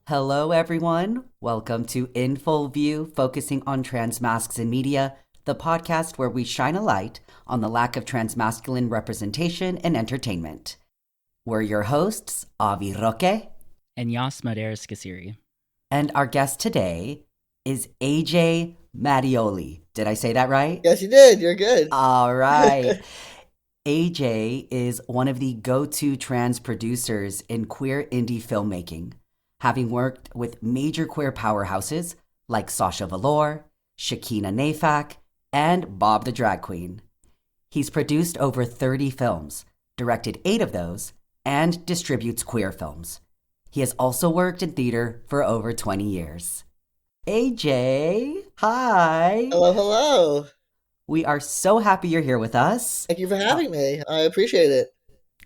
Hello, everyone. Welcome to In Full View, focusing on trans mascs in media, the podcast where we shine a light on the lack of transmasculine representation in entertainment. We're your hosts, Avi Roque, and Yas Madeiras Kasiri. And our guest today is AJ Mattioli. Did I say that right? Yes, you did. You're good. All right. AJ is one of the go-to trans producers in queer indie filmmaking, having worked with major queer powerhouses like Sasha Velour, Shakina Nafak, and Bob the Drag Queen. He's produced over 30 films, directed 8 of those, and distributes queer films. He has also worked in theater for over 20 years. AJ, hi. Hello, hello. We are so happy you're here with us. Thank you for having me. I appreciate it.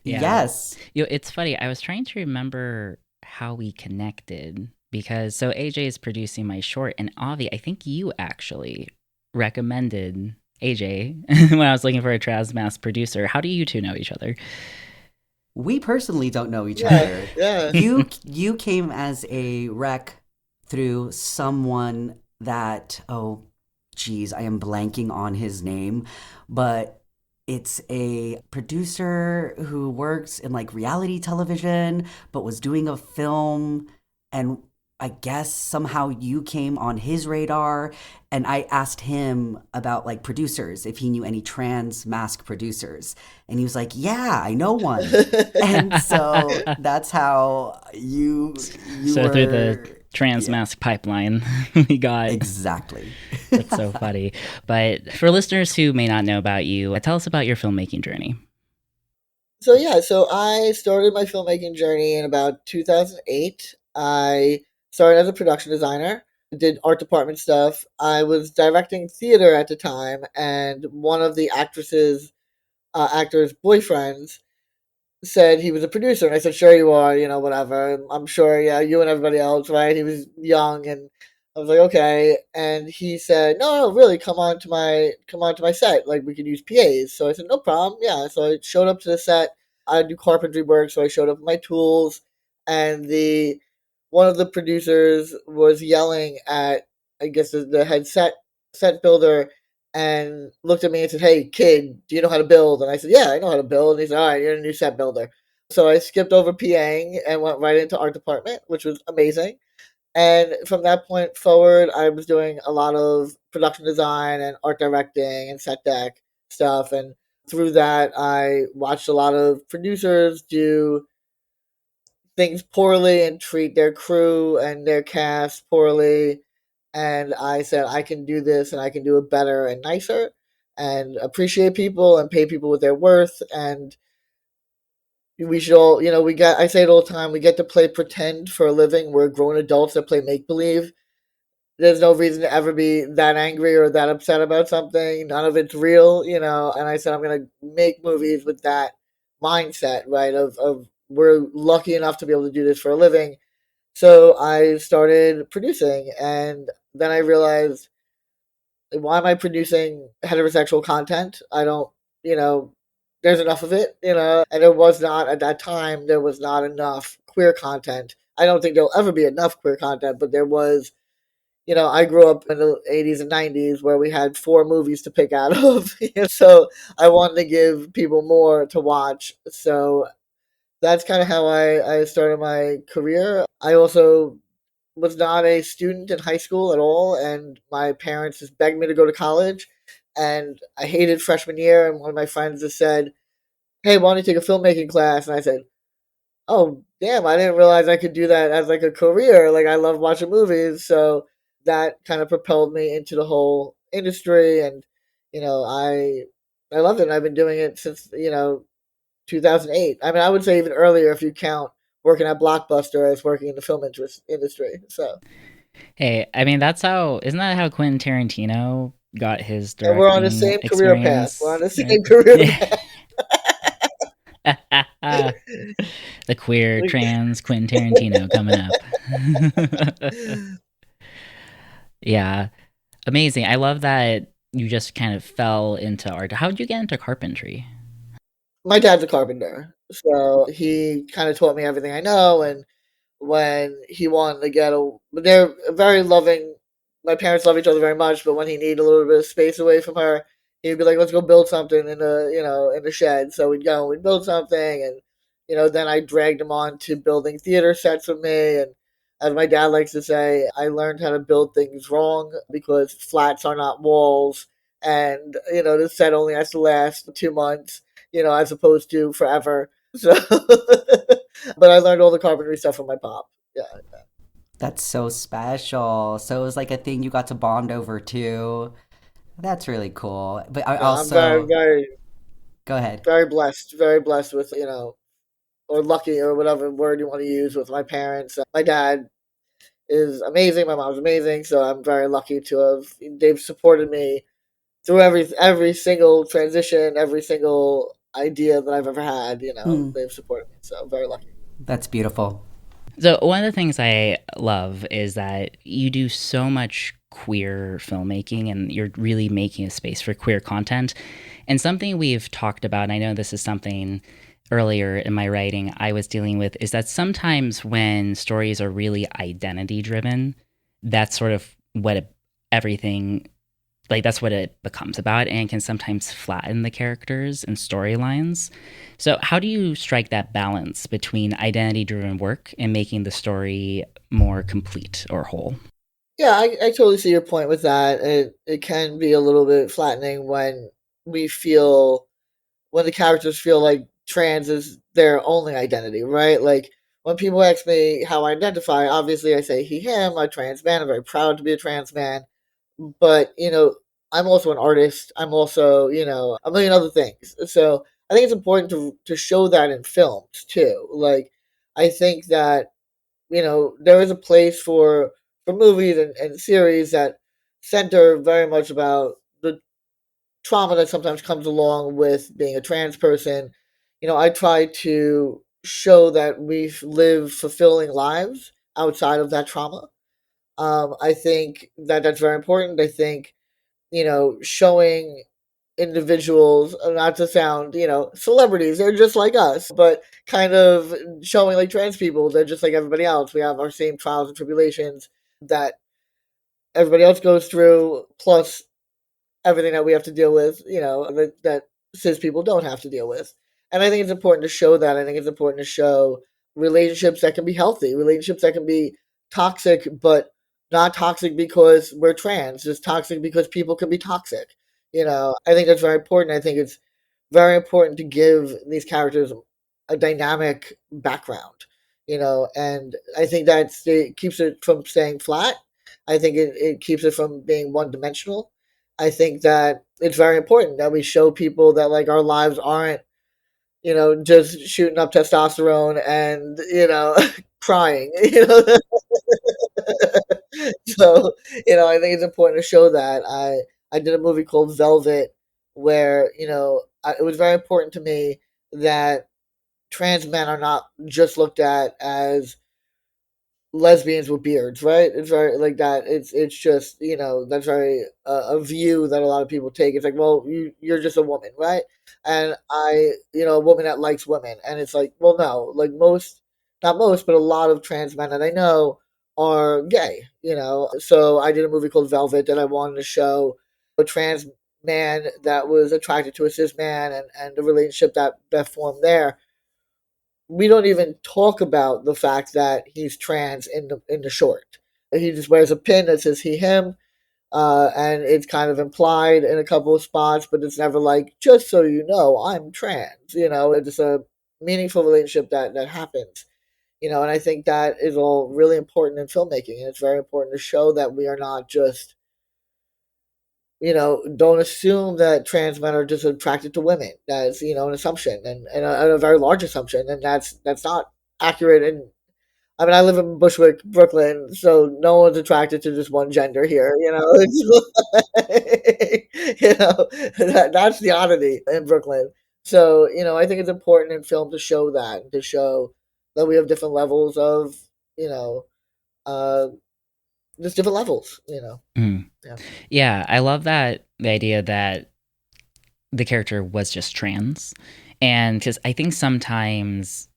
Yeah. Yes. It's funny. I was trying to remember how we connected because AJ is producing my short, and Avi, I think you actually recommended AJ when I was looking for a trans masc producer. How do you two know each other? We personally don't know each other. Yeah. You came as a rec through someone that, oh geez, I am blanking on his name, but it's a producer who works in like reality television, but was doing a film, and I guess somehow you came on his radar, and I asked him about like producers, if he knew any trans masc producers, and he was like, "Yeah, I know one." And so that's how you so were through the trans masc pipeline we got. Exactly. That's so funny. But for listeners who may not know about you, tell us about your filmmaking journey. So I started my filmmaking journey in about 2008. I started as a production designer, did art department stuff. I was directing theater at the time, and one of the actors' boyfriends said he was a producer, and I said, "Sure, you are. Whatever. I'm sure. Yeah, you and everybody else, right?" He was young, and I was like, "Okay." And he said, "No, no, really, come on to my set. Like, we could use PAs." So I said, "No problem. Yeah." So I showed up to the set. I do carpentry work, so I showed up with my tools, and the one of the producers was yelling at, I guess, the head set builder, and looked at me and said, "Hey, kid, do you know how to build?" And I said, "Yeah, I know how to build." And he said, "All right, you're a new set builder." So I skipped over PAing and went right into art department, which was amazing. And from that point forward, I was doing a lot of production design and art directing and set deck stuff. And through that, I watched a lot of producers do things poorly and treat their crew and their cast poorly. And I said, I can do this and I can do it better and nicer and appreciate people and pay people with their worth. And we should all, I say it all the time, we get to play pretend for a living. We're grown adults that play make believe. There's no reason to ever be that angry or that upset about something. None of it's real. And I said, I'm going to make movies with that mindset, right? Of we're lucky enough to be able to do this for a living. So I started producing, and then I realized, why am I producing heterosexual content? I don't, there's enough of it. And there was not, at that time, there was not enough queer content. I don't think there'll ever be enough queer content, but there was, I grew up in the 80s and 90s where we had 4 movies to pick out of. So I wanted to give people more to watch. So that's kind of how I started my career. I also was not a student in high school at all, and my parents just begged me to go to college. And I hated freshman year, and one of my friends just said, "Hey, why don't you take a filmmaking class?" And I said, "Oh, damn, I didn't realize I could do that as like a career. Like, I love watching movies." So that kind of propelled me into the whole industry, and I love it. I've been doing it since 2008. I mean, I would say even earlier if you count working at Blockbuster as working in the film industry. So, hey, I mean, isn't that how Quentin Tarantino got his and we're on the directing same career path. We're on experience? the Right? same career Yeah. path. The queer trans Quentin Tarantino coming up. Yeah, amazing. I love that you just kind of fell into art. How did you get into carpentry? My dad's a carpenter, so he kind of taught me everything I know, and when he wanted to get a. They're very loving. My parents love each other very much, but when he needed a little bit of space away from her, he'd be like, "Let's go build something in the in the shed." So we'd go and we'd build something, and then I dragged him on to building theater sets with me. And as my dad likes to say, I learned how to build things wrong because flats are not walls, and this set only has to last 2 months, as opposed to forever. So, but I learned all the carpentry stuff from my pop. Yeah, That's so special. So it was like a thing you got to bond over too. That's really cool. But I no, I'm very, also, very, go ahead. very blessed with or lucky or whatever word you want to use with my parents. My dad is amazing. My mom's amazing. So I'm very lucky to have. They've supported me through every single transition, every single idea that I've ever had. Mm, They've supported me. So I'm very lucky. that's beautiful. So one of the things I love is that you do so much queer filmmaking and you're really making a space for queer content. And something we've talked about, and I know this is something earlier in my writing I was dealing with, is that sometimes when stories are really identity driven, that's sort of everything, like that's what it becomes about, and can sometimes flatten the characters and storylines. So how do you strike that balance between identity driven work and making the story more complete or whole? Yeah, I totally see your point with that. It can be a little bit flattening we feel when the characters feel like trans is their only identity, right? Like when people ask me how I identify, obviously I say he, him, I'm a trans man. I'm very proud to be a trans man. But, I'm also an artist. I'm also, a million other things. So I think it's important to show that in films too. Like I think that, there is a place for movies and series that center very much about the trauma that sometimes comes along with being a trans person. I try to show that we live fulfilling lives outside of that trauma. I think that that's very important. I think, showing individuals, not to sound, celebrities, they're just like us, but kind of showing like trans people, they're just like everybody else. We have our same trials and tribulations that everybody else goes through, plus everything that we have to deal with, that cis people don't have to deal with. And I think it's important to show that. I think it's important to show relationships that can be healthy, relationships that can be toxic, but not toxic because we're trans, just toxic because people can be toxic. I think that's very important. I think it's very important to give these characters a dynamic background, and I think it keeps it from staying flat. I think it keeps it from being one dimensional. I think that it's very important that we show people that like our lives aren't, just shooting up testosterone and, crying, So, I think it's important to show that. I did a movie called Velvet where, it was very important to me that trans men are not just looked at as lesbians with beards, right? It's very like that. It's just that's very a view that a lot of people take. It's like, well, you're just a woman, right? And a woman that likes women, and it's like, well, no, like not most, but a lot of trans men that I know are gay. So I did a movie called Velvet that I wanted to show a trans man that was attracted to a cis man, and the relationship that formed there. We don't even talk about the fact that he's trans in the short. He just wears a pin that says he him, and it's kind of implied in a couple of spots, but it's never like, just so you know, I'm trans. It's a meaningful relationship that happens. And I think that is all really important in filmmaking, and it's very important to show that we are not just don't assume that trans men are just attracted to women. That's an assumption, and a very large assumption, and that's not accurate. And I mean, I live in Bushwick, Brooklyn, so no one's attracted to just one gender here. That's the oddity in Brooklyn. So I think it's important in film to show that, and to show that we have different levels of you know, uh, just different levels. Mm. Yeah. Yeah, I love that the idea that the character was just trans. And because I think sometimes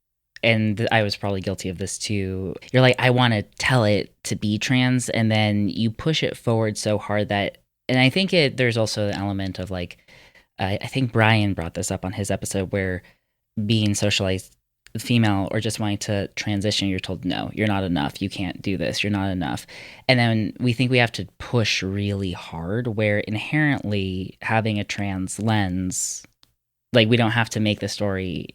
and I was probably guilty of this too. You're like, I want to tell it to be trans, and then you push it forward so hard that, and I think there's also an element of like, I think Brian brought this up on his episode where being socialized female or just wanting to transition, you're told, no, you're not enough. You can't do this. You're not enough. And then we think we have to push really hard, where inherently having a trans lens, like we don't have to make the story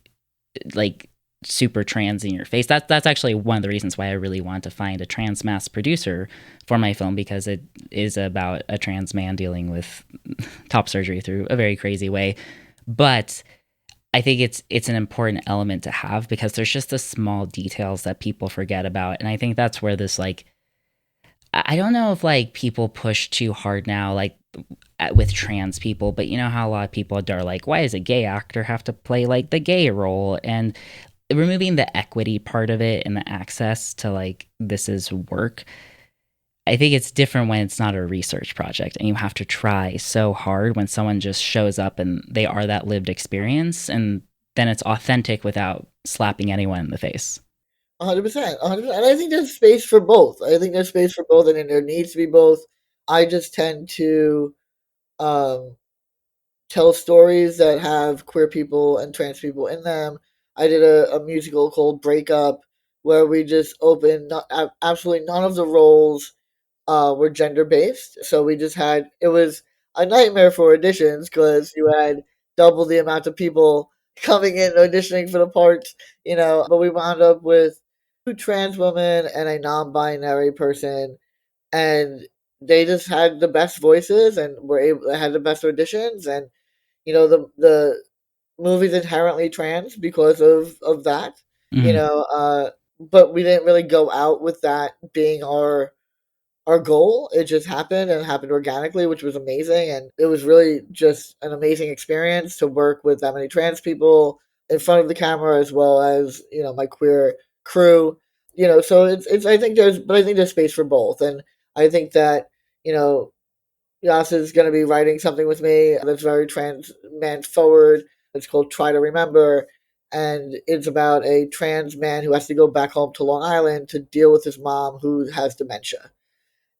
like super trans in your face. That's actually one of the reasons why I really want to find a trans masc producer for my film, because it is about a trans man dealing with top surgery through a very crazy way. But I think it's an important element to have, because there's just the small details that people forget about. And I think that's where this, like, I don't know if like people push too hard now, like with trans people, but you know how a lot of people are like, why does a gay actor have to play like the gay role? And removing the equity part of it and the access to like, this is work. I think it's different when it's not a research project and you have to try so hard when someone just shows up and they are that lived experience, and then it's authentic without slapping anyone in the face. 100%, 100%. And I think there's space for both. I think there's space for both, and there needs to be both. I just tend to um, tell stories that have queer people and trans people in them. I did a musical called Breakup, where we just opened absolutely none of the roles were gender based. So we just had, it was a nightmare for auditions because you had double the amount of people coming in auditioning for the parts, but we wound up with two trans women and a non binary person, and they just had the best voices and had the best auditions. And the movie's inherently trans because of that, you Mm-hmm. know but we didn't really go out with that being our goal. It just happened, and happened organically, which was amazing. And it was really just an amazing experience to work with that many trans people in front of the camera, as well as, my queer crew. So it's I think there's space for both. And I think that, you know, Yas is going to be writing something with me that's very trans man forward. It's called Try to Remember. And it's about a trans man who has to go back home to Long Island to deal with his mom who has dementia.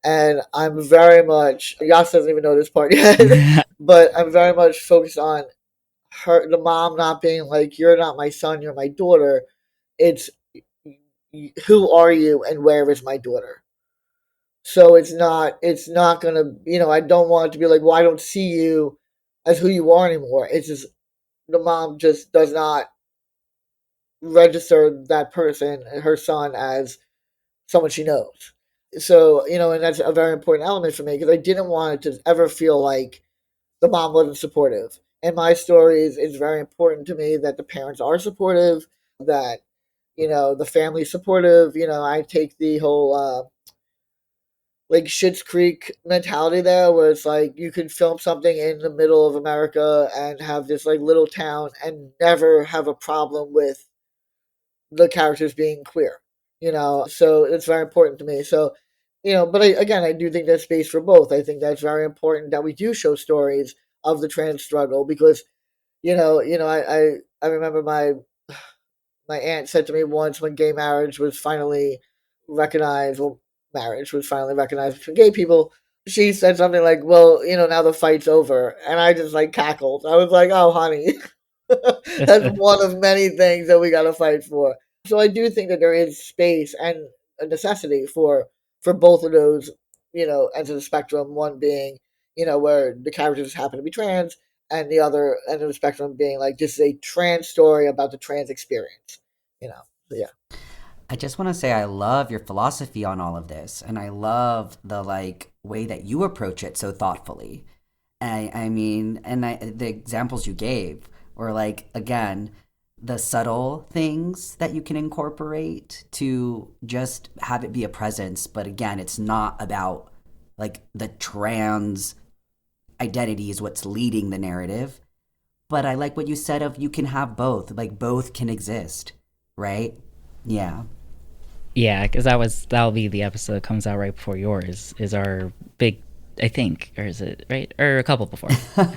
And I'm very much, Yas doesn't even know this part yet, but I'm very much focused on the mom not being like, you're not my son, you're my daughter. It's, who are you and where is my daughter? So it's not gonna, I don't want it to be like, well, I don't see you as who you are anymore. It's just the mom just does not register that person, her son, as someone she knows. So, and that's a very important element for me, because I didn't want it to ever feel like the mom wasn't supportive. In my stories, it's very important to me that the parents are supportive, that, the family's supportive. I take the whole like Schitt's Creek mentality there, where it's like you can film something in the middle of America and have this like little town and never have a problem with the characters being queer. So it's very important to me. So, but again, I do think there's space for both. I think that's very important that we do show stories of the trans struggle, because I remember my aunt said to me once, when gay marriage was finally recognized, well, marriage was finally recognized between gay people, she said something like, well, now the fight's over. And I just like cackled. I was like, oh, honey, that's one of many things that we got to fight for. So I do think that there is space and a necessity for both of those, ends of the spectrum. One being, where the characters happen to be trans, and the other end of the spectrum being like, this is a trans story about the trans experience. So yeah. I just want to say I love your philosophy on all of this, and I love the like way that you approach it so thoughtfully. I mean, the examples you gave were like, again, the subtle things that you can incorporate to just have it be a presence. But again, it's not about like the trans identity is what's leading the narrative. But I like what you said of you can have both, like both can exist, right? Yeah. Yeah, because that'll be the episode that comes out right before yours. Is our big, I think, or is it right, or a couple before?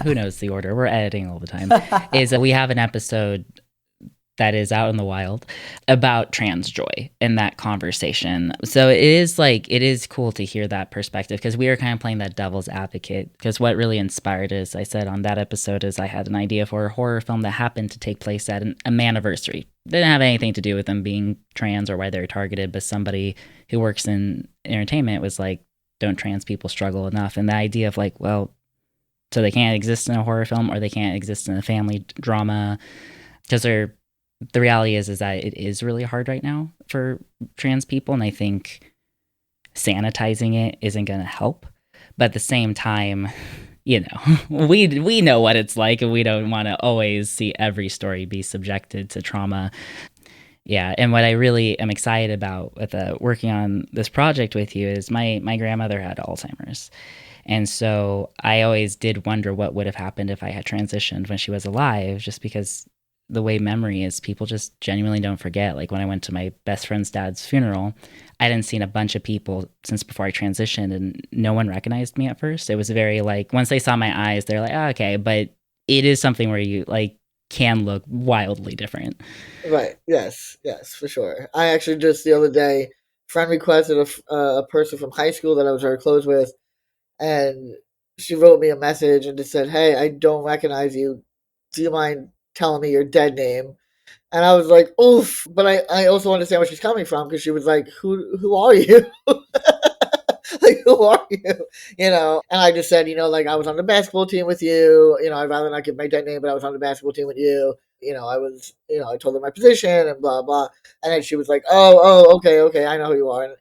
Who knows the order? We're editing all the time. Is we have an episode that is out in the wild about trans joy in that conversation. So it is like, it is cool to hear that perspective, because we were kind of playing that devil's advocate. Because what really inspired us, I said on that episode, is I had an idea for a horror film that happened to take place at a maniversary. Didn't have anything to do with them being trans or why they're targeted, but somebody who works in entertainment was like, don't trans people struggle enough? And the idea of like, well, so they can't exist in a horror film, or they can't exist in a family drama, because the reality is that it is really hard right now for trans people, and I think sanitizing it isn't going to help. But at the same time, you know, we know what it's like, and we don't want to always see every story be subjected to trauma. Yeah, and what I really am excited about with working on this project with you is my grandmother had Alzheimer's. And so I always did wonder what would have happened if I had transitioned when she was alive, just because the way memory is, people just genuinely don't forget. Like when I went to my best friend's dad's funeral, I hadn't seen a bunch of people since before I transitioned, and no one recognized me at first. It was very like, once they saw my eyes, they're like, oh, okay. But it is something where you like can look wildly different. Right. Yes. Yes, for sure. I actually just the other day friend requested a person from high school that I was very close with, and she wrote me a message and just said, "Hey, I don't recognize you. Do you mind telling me your dead name?" And I was like, "Oof!" But I also understand where she's coming from, because she was like, "Who are you?" Like, who are you? And I just said, like, I was on the basketball team with you. I'd rather not give my dead name, but I was on the basketball team with you. I was, I told her my position and blah blah. And then she was like, oh, okay, okay, I know who you are. And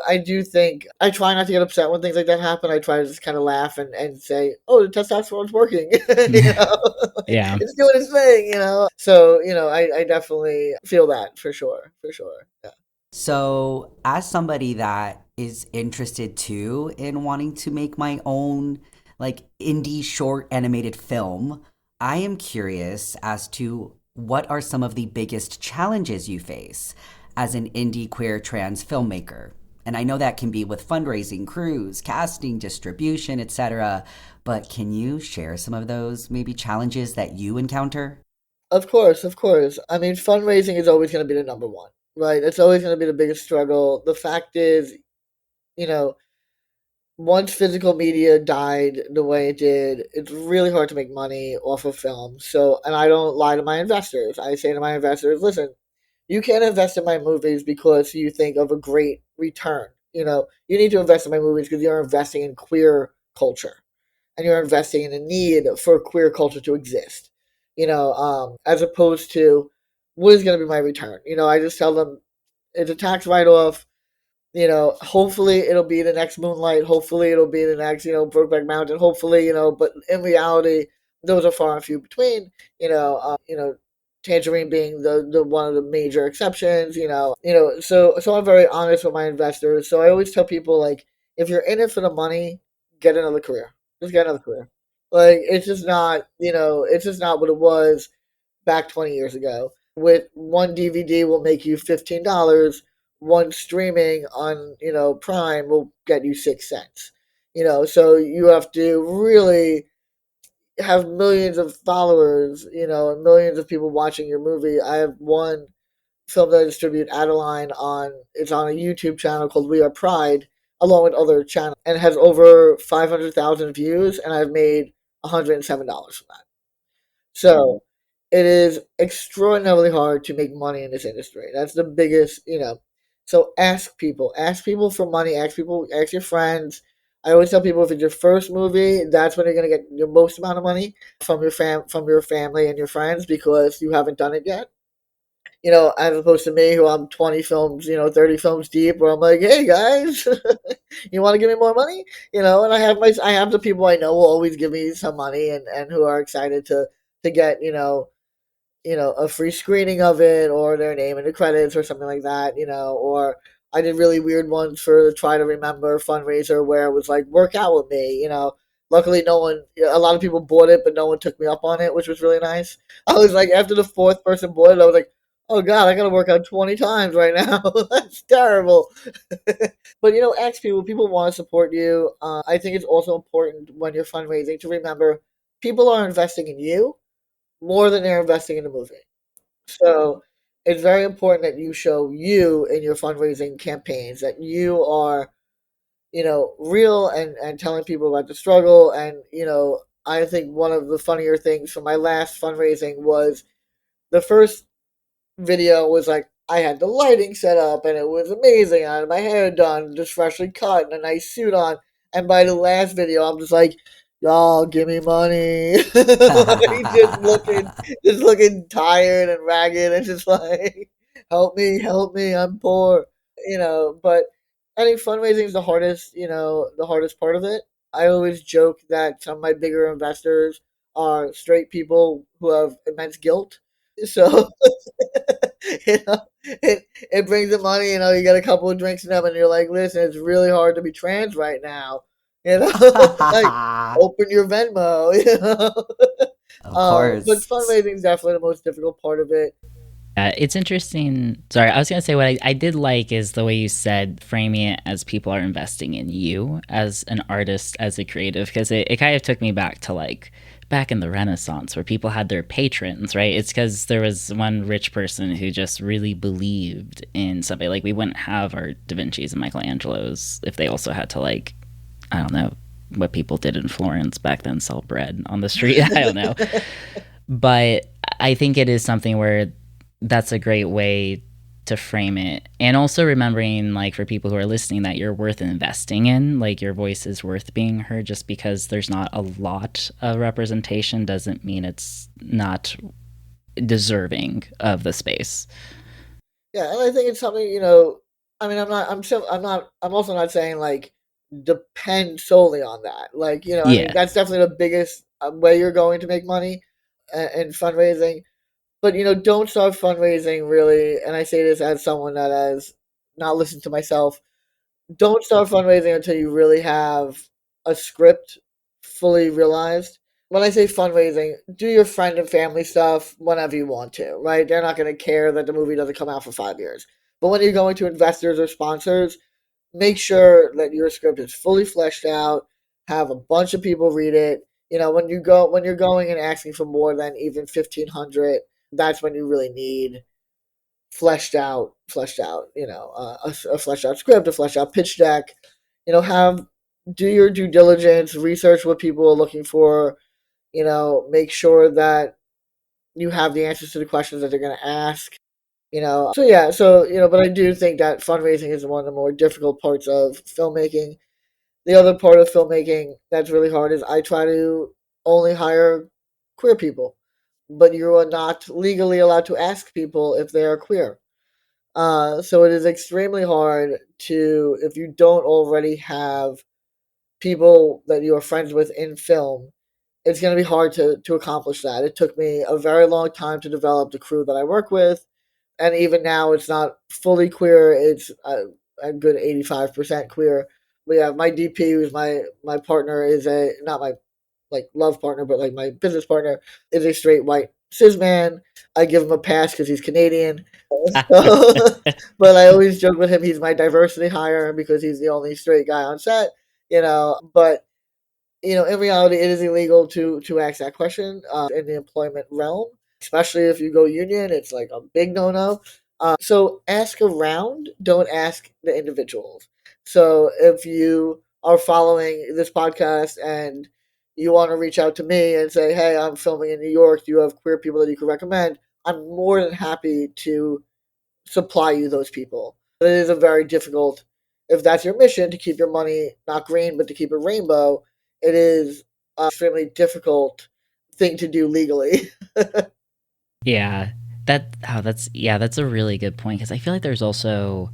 I do think I try not to get upset when things like that happen. I try to just kind of laugh and say, "Oh, the testosterone's working." Yeah. It's doing its thing. So I definitely feel that for sure. Yeah. So, as somebody that is interested too in wanting to make my own like indie short animated film, I am curious as to what are some of the biggest challenges you face as an indie queer trans filmmaker. And I know that can be with fundraising, crews, casting, distribution, etc. But can you share some of those maybe challenges that you encounter? Of course, of course. I mean, fundraising is always going to be the number one, right? It's always going to be the biggest struggle. The fact is, you know, once physical media died the way it did, it's really hard to make money off of film. So, and I don't lie to my investors. I say to my investors, listen, you can't invest in my movies because you think of a great return. You need to invest in my movies because you're investing in queer culture, and you're investing in a need for queer culture to exist. As opposed to what is going to be my return. I just tell them it's a tax write off. Hopefully it'll be the next Moonlight. Hopefully it'll be the next, Brokeback Mountain. Hopefully, but in reality, those are far and few between. Tangerine being the one of the major exceptions. So I'm very honest with my investors. So I always tell people, like, if you're in it for the money, get another career. Just get another career. Like, it's just not what it was back 20 years ago. With one DVD will make you $15. One streaming on, Prime will get you 6 cents. So you have to really have millions of followers, and millions of people watching your movie. I have one film that I distribute, Adeline, it's on a YouTube channel called We Are Pride, along with other channels, and it has over 500,000 views, and I've made $107 from that. So it is extraordinarily hard to make money in this industry. That's the biggest. So ask people for money. Ask your friends. I always tell people, if it's your first movie, that's when you're gonna get your most amount of money from from your family and your friends, because you haven't done it yet. As opposed to me, who I'm 20 films, 30 films deep, where I'm like, hey guys, you want to give me more money? And I have the people I know will always give me some money, and who are excited to get, a free screening of it, or their name in the credits or something like that. Or I did really weird ones for the Try to Remember fundraiser, where it was like, work out with me. Luckily, a lot of people bought it, but no one took me up on it, which was really nice. I was like, after the fourth person bought it, I was like, oh God, I gotta work out 20 times right now. That's terrible. But ask people. People want to support you. I think it's also important when you're fundraising to remember people are investing in you more than they're investing in the movie. So it's very important that you show you in your fundraising campaigns, that you are, real, and telling people about the struggle. And, I think one of the funnier things from my last fundraising was the first video was like I had the lighting set up and it was amazing. I had my hair done, just freshly cut, and a nice suit on. And by the last video, I'm just like, y'all, give me money, like, just looking tired and ragged, and just like, help me, I'm poor, But I think fundraising is the hardest part of it. I always joke that some of my bigger investors are straight people who have immense guilt. So it brings the money. You get a couple of drinks in them, and you're like, listen, it's really hard to be trans right now. Like, open your Venmo. Of But course. fundraising is definitely the most difficult part of it. It's interesting. Sorry, I was going to say what I did like is the way you said framing it as people are investing in you as an artist, as a creative, because it kind of took me back to like back in the Renaissance where people had their patrons, right? It's because there was one rich person who just really believed in somebody. Like, we wouldn't have our Da Vinci's and Michelangelos if they also had to, like, I don't know what people did in Florence back then, sell bread on the street. I don't know. But I think it is something where that's a great way to frame it. And also remembering, like, for people who are listening, that you're worth investing in. Like, your voice is worth being heard. Just because there's not a lot of representation doesn't mean it's not deserving of the space. Yeah, and I think it's something, I mean, I'm also not saying like depend solely on that. Like, I mean, Yeah. that's definitely the biggest way you're going to make money in fundraising. But, don't start fundraising really. And I say this as someone that has not listened to myself. Don't start fundraising until you really have a script fully realized. When I say fundraising, do your friend and family stuff whenever you want to, right? They're not going to care that the movie doesn't come out for 5 years. But when you're going to investors or sponsors, make sure that your script is fully fleshed out. Have a bunch of people read it. When you're going and asking for more than even 1,500, that's when you really need fleshed out, a fleshed out script, a fleshed out pitch deck. Have do your due diligence, research what people are looking for. Make sure that you have the answers to the questions that they're going to ask. So yeah, but I do think that fundraising is one of the more difficult parts of filmmaking. The other part of filmmaking that's really hard is I try to only hire queer people, but you are not legally allowed to ask people if they are queer. So it is extremely hard to, if you don't already have people that you are friends with in film, it's going to be hard to accomplish that. It took me a very long time to develop the crew that I work with. And even now, it's not fully queer. It's a good 85% queer. We have my DP, who's my partner, is a, not my like love partner, but like my business partner, is a straight white cis man. I give him a pass because he's Canadian. So, but I always joke with him, he's my diversity hire because he's the only straight guy on set. But in reality, it is illegal to ask that question in the employment realm, especially if you go union. It's like a big no no. So ask around, don't ask the individuals. So if you are following this podcast and you want to reach out to me and say, hey, I'm filming in New York, do you have queer people that you could recommend? I'm more than happy to supply you those people. But it is a very difficult, if that's your mission, to keep your money not green, but to keep it rainbow, it is an extremely difficult thing to do legally. Yeah. That's a really good point, because I feel like there's also,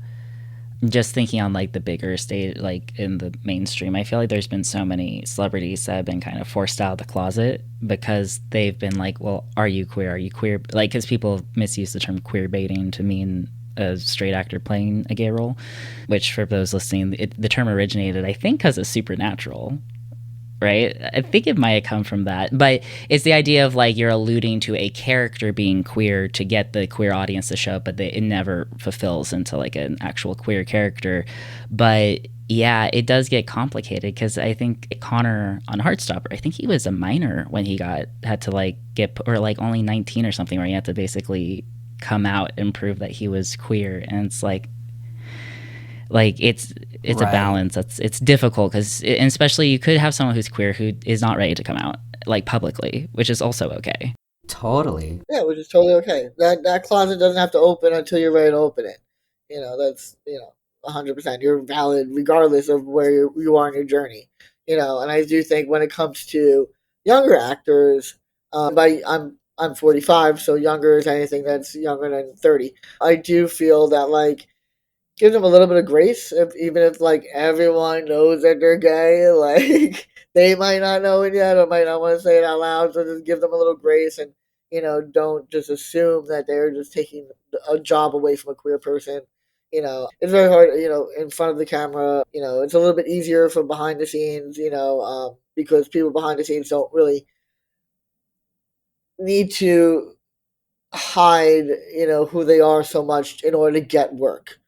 just thinking on like the bigger stage, like in the mainstream, I feel like there's been so many celebrities that have been kind of forced out of the closet because they've been like, well, are you queer? Are you queer? Like, because people misuse the term queer baiting to mean a straight actor playing a gay role, which for those listening, the term originated, I think, because of Supernatural, right? I think it might have come from that. But it's the idea of like you're alluding to a character being queer to get the queer audience to show up, but it never fulfills into like an actual queer character. But yeah, it does get complicated, because I think Connor on Heartstopper, I think he was a minor when he had to like get, or like only 19 or something, where he had to basically come out and prove that he was queer, and it's like it's a Right. balance. It's difficult because especially you could have someone who's queer who is not ready to come out like publicly, which is also okay. Totally. Yeah, which is totally okay. That closet doesn't have to open until you're ready to open it. That's 100%. You're valid regardless of where you are in your journey. And I do think when it comes to younger actors, I'm 45, so younger is anything that's younger than 30. I do feel that like gives them a little bit of grace, even if like everyone knows that they're gay, like they might not know it yet or might not want to say it out loud. So just give them a little grace and don't just assume that they're just taking a job away from a queer person. It's very hard, in front of the camera. It's a little bit easier for behind the scenes, because people behind the scenes don't really need to hide, who they are so much in order to get work.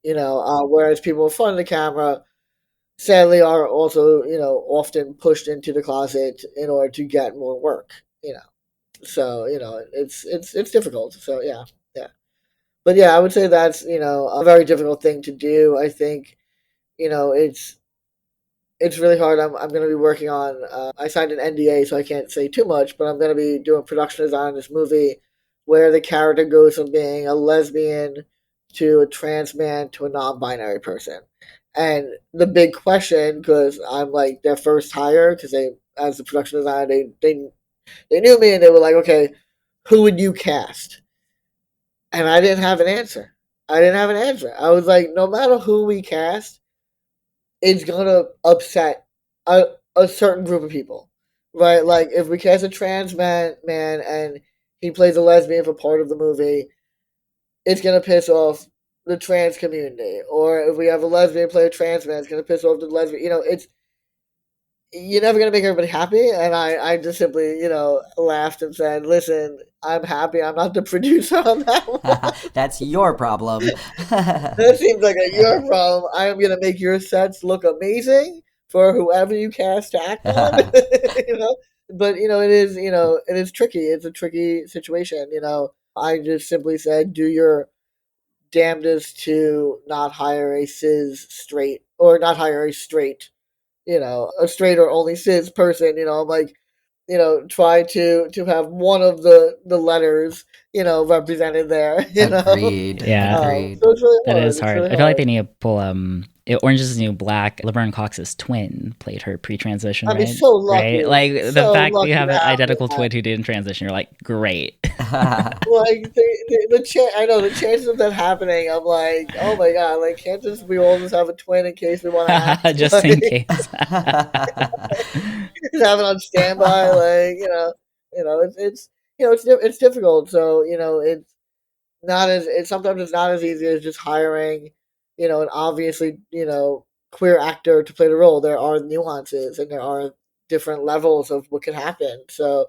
Whereas people in front of the camera sadly are also, often pushed into the closet in order to get more work. So it's difficult. So yeah, yeah. But yeah, I would say that's a very difficult thing to do. I think it's really hard. I'm going to be working on. I signed an NDA, so I can't say too much. But I'm going to be doing production design on this movie, where the character goes from being a lesbian to a trans man to a non-binary person. And the big question, because I'm like their first hire, because they, as the production designer, they knew me and they were like, okay, who would you cast? And I didn't have an answer. I didn't have an answer. I was like, no matter who we cast, it's gonna upset a certain group of people, right? Like if we cast a trans man and he plays a lesbian for part of the movie, it's gonna piss off the trans community. Or if we have a lesbian play a trans man, it's gonna piss off the lesbian. It's you're never gonna make everybody happy. And I just simply, laughed and said, "Listen, I'm happy. I'm not the producer on that one. That's your problem. That seems like a your problem. I am gonna make your sets look amazing for whoever you cast to act on." you know, but it is tricky. It's a tricky situation. I just simply said, do your damnedest to not hire a cis straight or not hire a straight, a straight or only cis person. I'm like, try to have one of the letters, represented there. Agreed. Yeah, Agreed. So it's really that hard. is It's hard. really I feel like hard. they need to pull Orange is the New Black. Laverne Cox's twin played her pre-transition, I mean, right? so Right? lucky, Like the so fact that you lucky have to an have identical that. twin who didn't transition, you're like, great. Like I know the chances of that happening. I'm like, oh my god, like can't just we all just have a twin in case we want to act, Just in like case. just have it on standby, like it's it's difficult. So it's not as it's sometimes it's not as easy as just hiring, an obviously queer actor to play the role. There are nuances and there are different levels of what can happen. So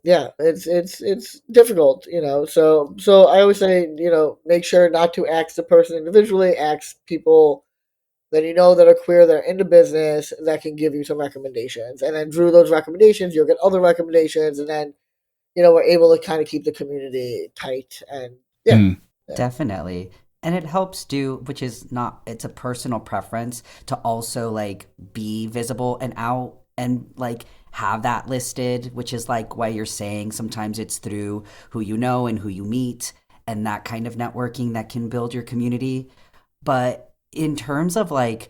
yeah, it's difficult. So I always say make sure not to ask the person individually. Ask people that that are queer, that are in the business, that can give you some recommendations, and then through those recommendations, you'll get other recommendations, and then we're able to kind of keep the community tight and yeah. Mm. Yeah. Definitely. And it helps do, which is not, it's a personal preference to also like be visible and out and like have that listed, which is like why you're saying sometimes it's through who you know and who you meet and that kind of networking that can build your community. But in terms of like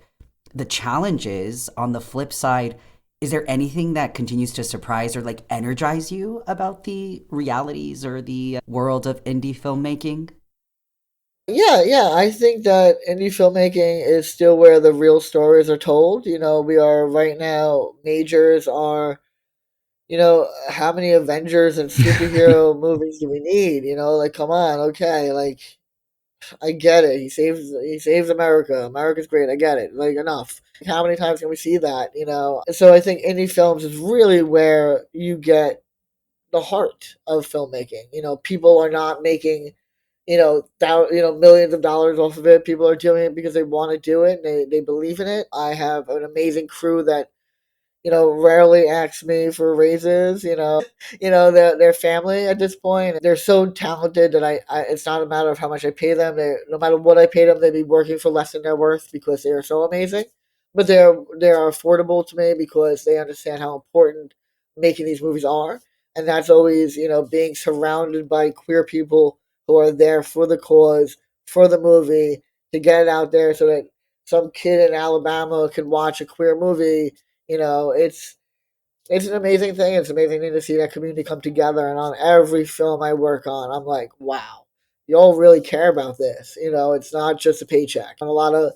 the challenges on the flip side, is there anything that continues to surprise or like energize you about the realities or the world of indie filmmaking? Yeah, I think that indie filmmaking is still where the real stories are told. We are right now, majors are, how many Avengers and superhero movies do we need? Like, come on, okay, like, I get it. He saves America. America's great. I get it. Like, enough. How many times can we see that? So I think indie films is really where you get the heart of filmmaking. People are not making millions of dollars off of it. People are doing it because they want to do it and they believe in it. I have an amazing crew that rarely ask me for raises. Their family at this point, they're so talented that it's not a matter of how much I pay them. No matter what I pay them, they'd be working for less than their worth because they are so amazing. But they are affordable to me because they understand how important making these movies are, and that's always being surrounded by queer people who are there for the cause, for the movie, to get it out there so that some kid in Alabama can watch a queer movie. It's an amazing thing. It's an amazing thing to see that community come together. And on every film I work on, I'm like, wow, you all really care about this. It's not just a paycheck. On a lot of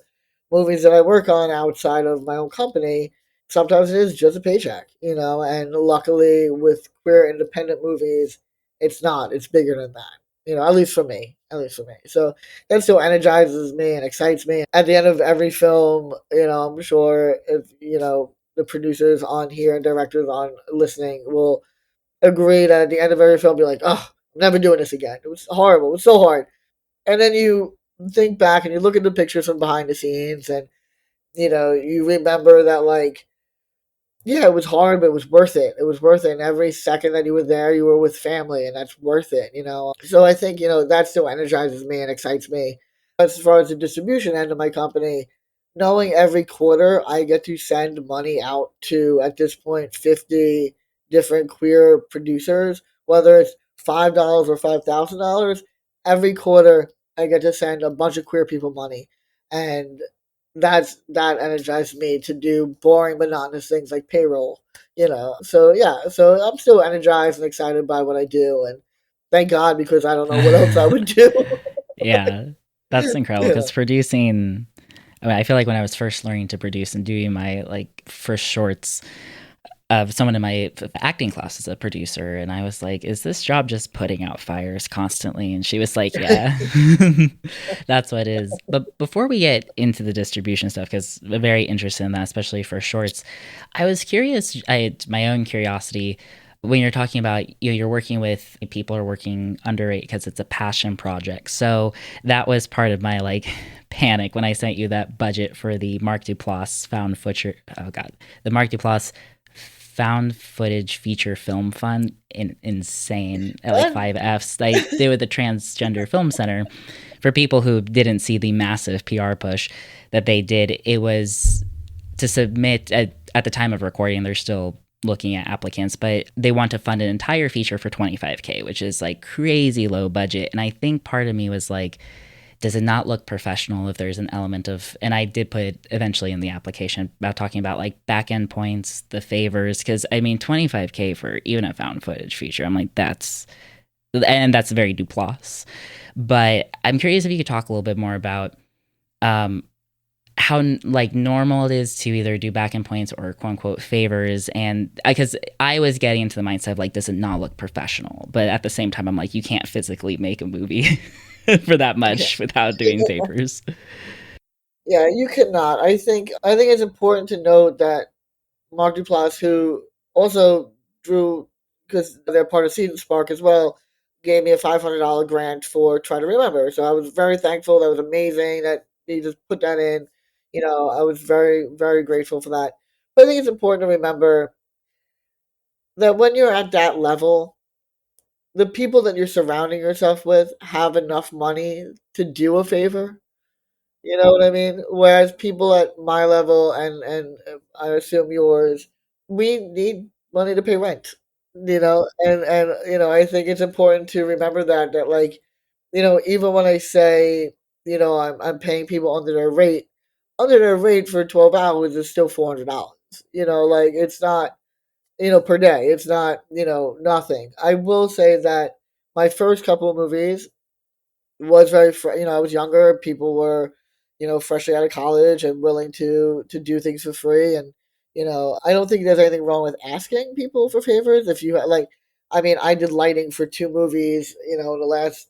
movies that I work on outside of my own company, sometimes it is just a paycheck. And luckily with queer independent movies, it's not. It's bigger than that. At least for me. At least for me. So that still energizes me and excites me. At the end of every film, I'm sure if the producers on here and directors on listening will agree that at the end of every film, be like, oh, I'm never doing this again. It was horrible. It was so hard. And then you think back and you look at the pictures from behind the scenes, and you remember that, like, yeah, it was hard, but it was worth it. It was worth it. And every second that you were there, you were with family, and that's worth it. So I think, that still energizes me and excites me. As far as the distribution end of my company, knowing every quarter I get to send money out to, at this point, 50 different queer producers, whether it's $5 or $5,000, every quarter I get to send a bunch of queer people money. And that energized me to do boring, monotonous things like payroll. So yeah, so I'm still energized and excited by what I do, and thank God, because I don't know what else I would do. Yeah, that's incredible Yeah. because producing. I mean, I feel like when I was first learning to produce and doing my like first shorts, of someone in my acting class as a producer, and I was like, is this job just putting out fires constantly? And she was like, yeah. That's what it is. But before we get into the distribution stuff, because I'm very interested in that, especially for shorts, I was curious. I had my own curiosity when you're talking about, you're working with people who are working under it because it's a passion project. So that was part of my like panic when I sent you that budget for the Mark Duplass found footage. Oh god, the Mark Duplass found footage feature film fund. Insane at like 5Fs they did with the Transgender Film Center. For people who didn't see the massive PR push that they did, it was to submit at the time of recording. They're still looking at applicants, but they want to fund an entire feature for 25K, which is like crazy low budget. And I think part of me was like, does it not look professional if there's an element of, and I did put it eventually in the application about talking about like back end points, the favors, because I mean 25K for even a found footage feature, I'm like, that's very Duplass. But I'm curious if you could talk a little bit more about how like normal it is to either do back end points or quote unquote favors. And because I was getting into the mindset of like, does it not look professional? But at the same time, I'm like, you can't physically make a movie for that much without doing favors. Yeah, you cannot. I think it's important to note that Mark Duplass, who also drew, because they're part of Season Spark as well, gave me a $500 grant for Try to Remember. So I was very thankful. That was amazing that he just put that in. I was very, very grateful for that. But I think it's important to remember that when you're at that level, the people that you're surrounding yourself with have enough money to do a favor. You know what I mean? Whereas people at my level, and I assume yours, we need money to pay rent. And I think it's important to remember that, like, even when I say, I'm paying people under their rate for 12 hours is still $400. Like, it's not, per day. It's not, nothing. I will say that my first couple of movies was very I was younger. People were freshly out of college and willing to do things for free. And I don't think there's anything wrong with asking people for favors. If you like, I mean, I did lighting for two movies in the last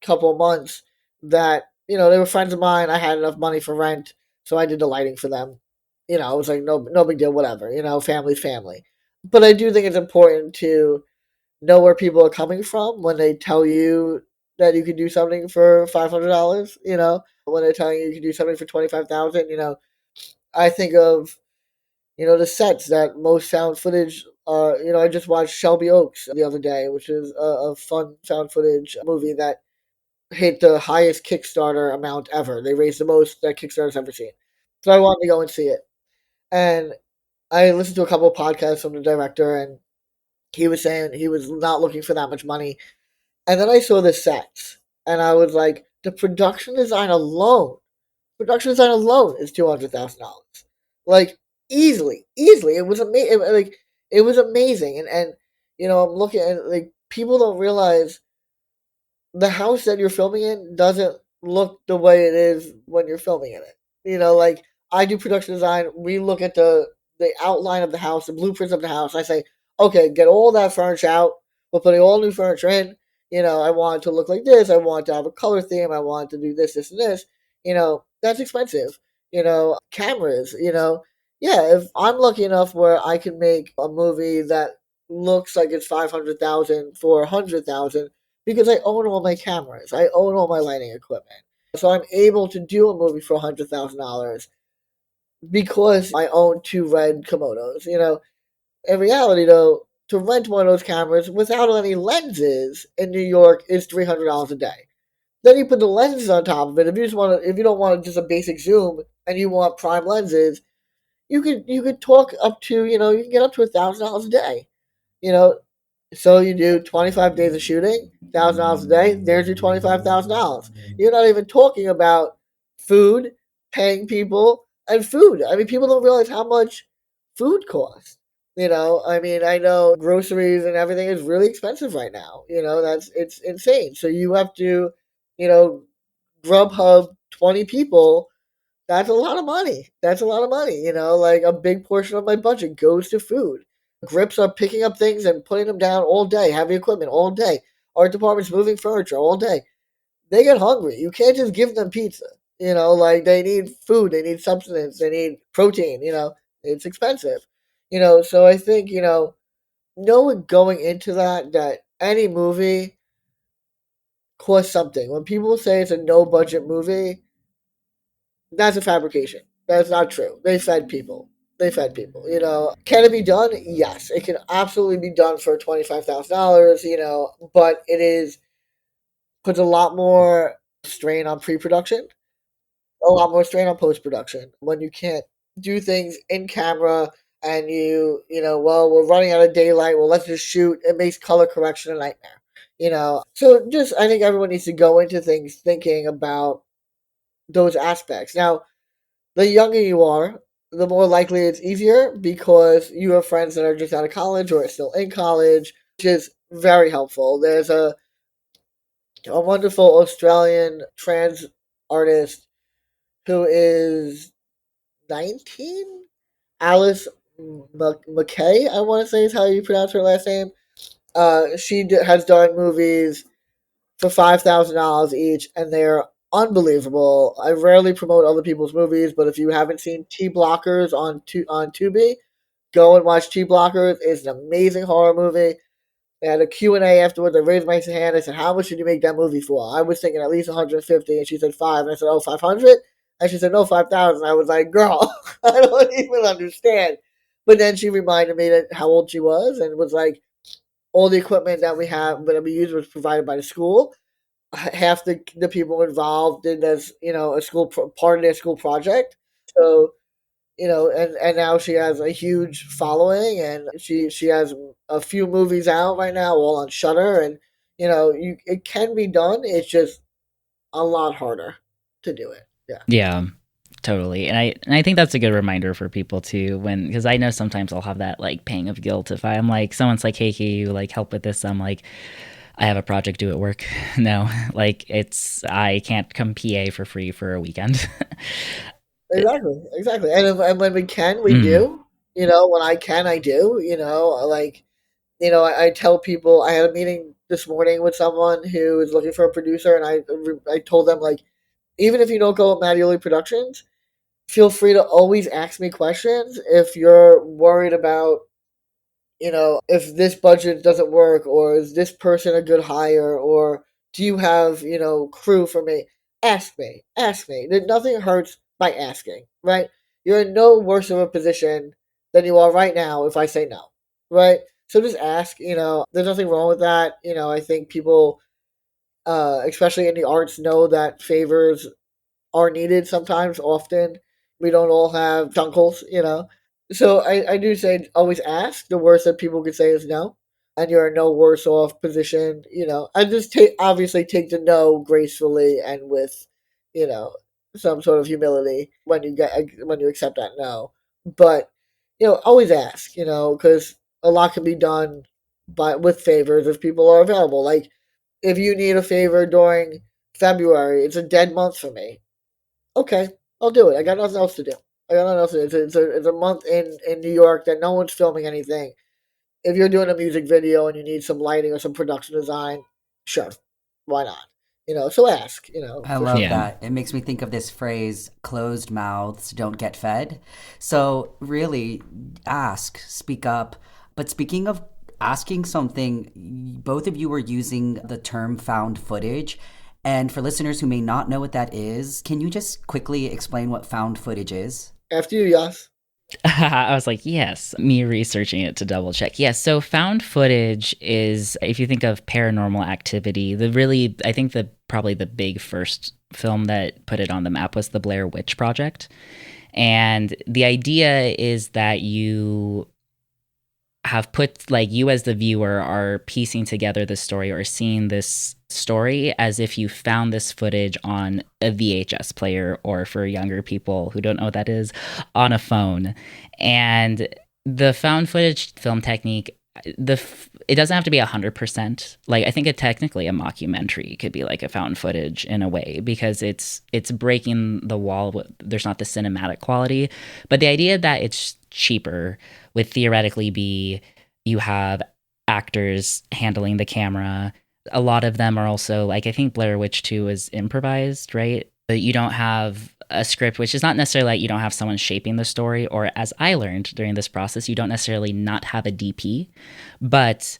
couple of months that they were friends of mine. I had enough money for rent, so I did the lighting for them. It was like no big deal, whatever. Family's family. But I do think it's important to know where people are coming from when they tell you that you can do something for $500. When they're telling you can do something for 25,000. I think of the sets that most found footage. I just watched Shelby Oaks the other day, which is a fun found footage movie that hit the highest Kickstarter amount ever. They raised the most that Kickstarter's ever seen. So I wanted to go and see it. And I listened to a couple of podcasts from the director, and he was saying he was not looking for that much money. And then I saw the sets, and I was like, the production design alone is $200,000. Like easily. It was amazing. Like it was amazing, and I'm looking at, like, people don't realize the house that you're filming in doesn't look the way it is when you're filming in it. Like, I do production design. We look at the outline of the house, the blueprints of the house. I say, okay, get all that furniture out. We're putting all new furniture in. I want it to look like this. I want it to have a color theme. I want it to do this, this, and this. That's expensive. Cameras. Yeah. If I'm lucky enough where I can make a movie that looks like it's 500,000 for 100,000, because I own all my cameras. I own all my lighting equipment. So I'm able to do a movie for $100,000 because I own two red Komodos. In reality, though, to rent one of those cameras without any lenses in New York is $300 a day. Then you put the lenses on top of it. If you don't want just a basic zoom and you want prime lenses, you could talk up to you can get up to $1,000 a day. You know, so you do 25 days of shooting, $1,000 a day. There's your $25,000. You're not even talking about food, paying people, and food. I mean, people don't realize how much food costs. I mean, I know groceries and everything is really expensive right now. It's insane. So you have to, you know, Grubhub 20 people. That's a lot of money. That's a lot of money. Like, a big portion of my budget goes to food. Grips are picking up things and putting them down all day, heavy equipment all day. Art department's moving furniture all day. They get hungry. You can't just give them pizza. Like, they need food, they need substance, they need protein. It's expensive. So I think, knowing going into that any movie costs something. When people say it's a no budget movie, that's a fabrication. That's not true. They fed people. They fed people. Can it be done? Yes, it can absolutely be done for $25,000. But it is puts a lot more strain on pre-production, a lot more strain on post-production when you can't do things in camera, and well, we're running out of daylight. Well, let's just shoot. It makes color correction a nightmare. So just, I think everyone needs to go into things thinking about those aspects. Now, the younger you are, the more likely it's easier because you have friends that are just out of college or are still in college, which is very helpful. There's a wonderful Australian trans artist who is 19, Alice McKay, I want to say is how you pronounce her last name. She has done movies for $5,000 each, and they're unbelievable. I rarely promote other people's movies, but if you haven't seen T Blockers on Tubi, go and watch T Blockers. It's an amazing horror movie. They had a Q&A afterwards. I raised my hand. I said, "How much did you make that movie for?" I was thinking at least 150, and she said five. And I said, "Oh, 500?" And she said, "No, 5,000." I was like, "Girl, I don't even understand." But then she reminded me that how old she was, and was like, all the equipment that we used was provided by the school. Half the people involved in this, a part of their school project. So, and now she has a huge following, and she has a few movies out right now, all on Shutter, and it can be done. It's just a lot harder to do it. Yeah. Yeah, totally. And I think that's a good reminder for people too, when, because I know sometimes I'll have that like pang of guilt if I'm like, someone's like, "Hey, can you like help with this?" I'm like, "I have a project due at work." No, like, I can't come PA for free for a weekend. Exactly. And when we can, we Mm. do. When I can, I do. Like, I tell people, I had a meeting this morning with someone who is looking for a producer, and I told them, like, even if you don't go with Mattioli Productions, feel free to always ask me questions if you're worried about, if this budget doesn't work, or is this person a good hire, or do you have, crew for me? Ask me. Ask me. Nothing hurts by asking, right? You're in no worse of a position than you are right now if I say no, right? So just ask. There's nothing wrong with that. I think people, especially in the arts, know that favors are needed sometimes. Often, we don't all have uncles. So I do say always ask. The worst that people could say is no, and you're in no worse off position. I just obviously take the no gracefully and with, you know, some sort of humility when you accept that no. But always ask. Because a lot can be done with favors if people are available. Like if you need a favor during February, it's a dead month for me. Okay, I'll do it. I got nothing else to do. I got nothing else to do. It's a month in New York that no one's filming anything. If you're doing a music video and you need some lighting or some production design, sure, why not? So ask. I For love sure. Yeah. that. It makes me think of this phrase, closed mouths don't get fed. So, really, ask, speak up. But speaking of asking something, both of you were using the term found footage. And for listeners who may not know what that is, can you just quickly explain what found footage is? After you, Yas. I was like, yes, me researching it to double check. Yes, so found footage is, if you think of paranormal activity, I think probably the big first film that put it on the map was the Blair Witch Project. And the idea is that you have put, like, you as the viewer are piecing together the story or seeing this story as if you found this footage on a VHS player, or for younger people who don't know what that is, on a phone. And the found footage film technique, it doesn't have to be 100%. Like, I think technically a mockumentary could be like a found footage in a way, because it's breaking the wall. There's not the cinematic quality, but the idea that it's cheaper would theoretically be, you have actors handling the camera. A lot of them are also, like, I think Blair Witch 2 is improvised, right? But you don't have a script, which is not necessarily like you don't have someone shaping the story, or, as I learned during this process, you don't necessarily not have a DP, but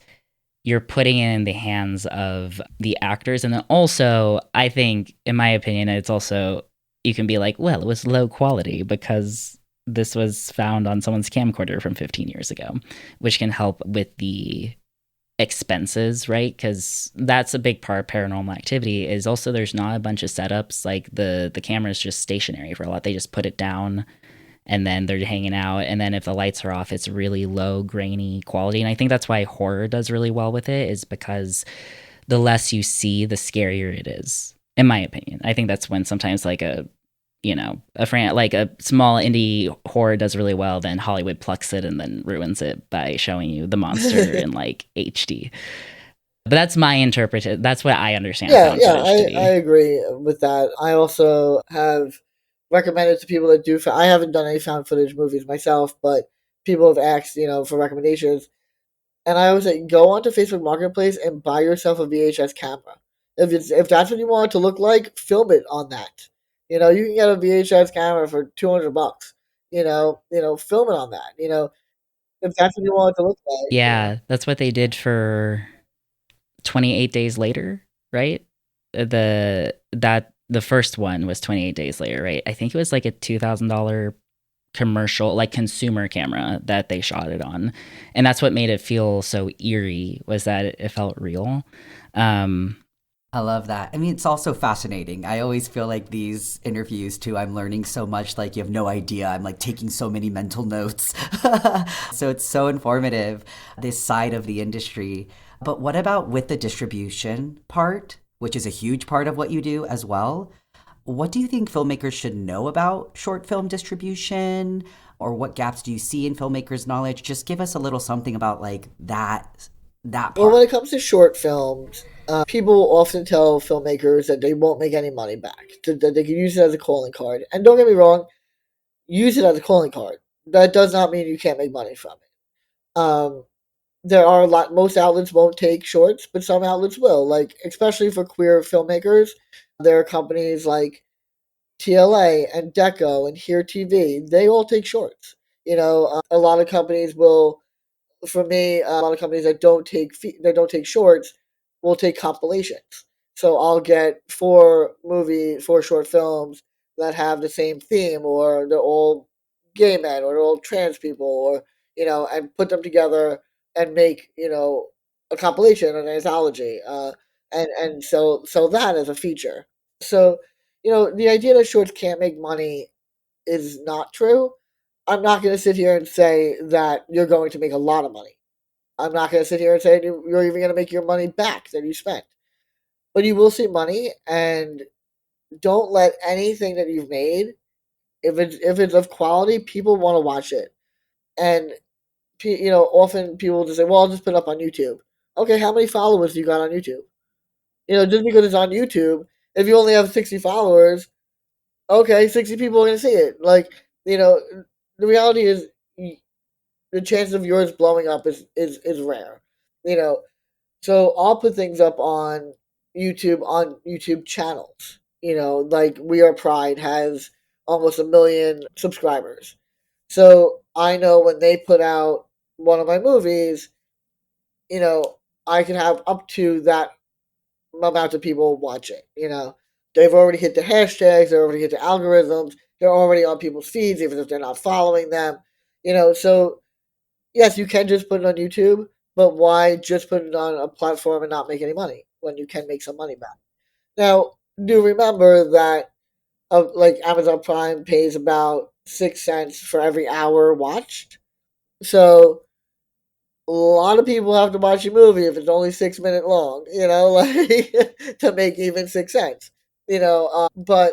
you're putting it in the hands of the actors. And then also, I think, in my opinion, it's also, you can be like, well, it was low quality because this was found on someone's camcorder from 15 years ago, which can help with the expenses, right? Because that's a big part of paranormal activity, is also there's not a bunch of setups. Like, the camera is just stationary for a lot. They just put it down and then they're hanging out, and then if the lights are off, it's really low grainy quality. And I think that's why horror does really well with it, is because the less you see, the scarier it is, in my opinion. I think that's when sometimes, like, like a small indie horror does really well, then Hollywood plucks it and then ruins it by showing you the monster in, like, HD. But that's my interpretation. That's what I understand Yeah, found yeah, footage to I be. agree with that. I also have recommended to people that do. I haven't done any found footage movies myself, but people have asked, for recommendations. And I always say, go onto Facebook Marketplace and buy yourself a VHS camera. If that's what you want it to look like, film it on that. You can get a VHS camera for $200. Film it on that. If that's what you want it to look like. Yeah, that's what they did for 28 Days Later, right? The first one was 28 Days Later, right? I think it was like a $2,000 commercial, like, consumer camera that they shot it on, and that's what made it feel so eerie, was that it felt real. I love that. I mean, it's also fascinating. I always feel like these interviews too, I'm learning so much, like you have no idea. I'm like taking so many mental notes. So it's so informative, this side of the industry. But what about with the distribution part, which is a huge part of what you do as well? What do you think filmmakers should know about short film distribution? Or what gaps do you see in filmmakers' knowledge? Just give us a little something about like that Well, when part. it comes to short films, people often tell filmmakers that they won't make any money back, that they can use it as a calling card. And don't get me wrong, use it as a calling card. That does not mean you can't make money from it. There are most outlets won't take shorts, but some outlets will. Like, especially for queer filmmakers, there are companies like TLA and Dekkoo and Here TV. They all take shorts. A lot of companies will. For me, a lot of companies that don't take shorts will take compilations. So I'll get four short films that have the same theme, or they're all gay men or they're all trans people, or and put them together and make a compilation, an anthology, and sell that as a feature. So the idea that shorts can't make money is not true. I'm not going to sit here and say that you're going to make a lot of money. I'm not going to sit here and say you're even going to make your money back that you spent. But you will see money, and don't let anything that you've made, if it's of quality, people want to watch it. And often people will just say, "Well, I'll just put it up on YouTube." Okay, how many followers do you got on YouTube? Just because it's on YouTube, if you only have 60 followers, okay, 60 people are going to see it. Like, the reality is the chances of yours blowing up is rare. You know, so I'll put things up on YouTube channels. Like We Are Pride has almost 1 million subscribers. So I know when they put out one of my movies, you know, I can have up to that amount of people watch it. They've already hit the hashtags, they've already hit the algorithms, they're already on people's feeds, even if they're not following them. So yes, you can just put it on YouTube, but why just put it on a platform and not make any money when you can make some money back? Now, do remember that like Amazon Prime pays about 6 cents for every hour watched. So a lot of people have to watch a movie if it's only 6 minutes long, like to make even 6 cents. But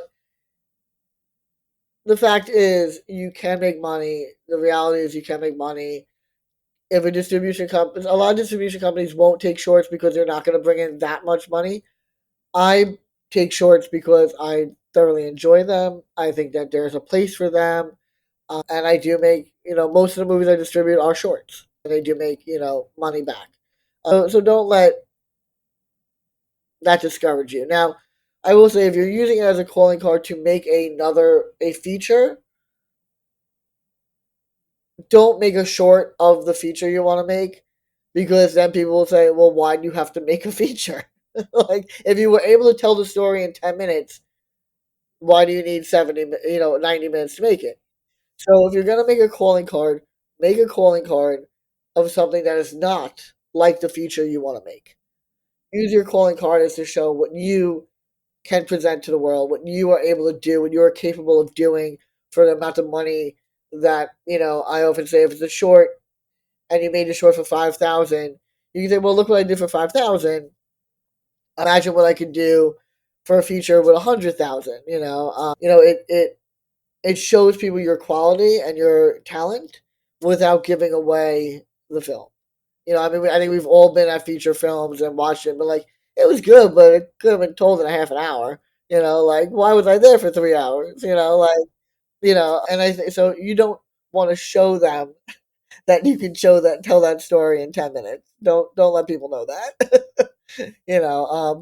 the fact is, you can make money. The reality is, you can make money. If a lot of distribution companies won't take shorts because they're not going to bring in that much money. I take shorts because I thoroughly enjoy them. I think that there's a place for them, and I do make most of the movies I distribute are shorts, and they do make money back. So don't let that discourage you. Now, I will say if you're using it as a calling card to make a feature, don't make a short of the feature you want to make, because then people will say, well, why do you have to make a feature? Like, if you were able to tell the story in 10 minutes, why do you need 90 minutes to make it? So if you're going to make a calling card of something that is not like the feature you want to make. Use your calling card as to show what you can present to the world, what you are able to do, what you are capable of doing for the amount of money that, I often say if it's a short and you made a short for 5,000, you can say, well, look what I did for 5,000. Imagine what I could do for a feature with 100,000. It shows people your quality and your talent without giving away the film. I mean, I think we've all been at feature films and watched it, but like it was good, but it could have been told in a half an hour. Like why was I there for 3 hours? And so you don't want to show them that you can tell that story in 10 minutes. Don't let people know that.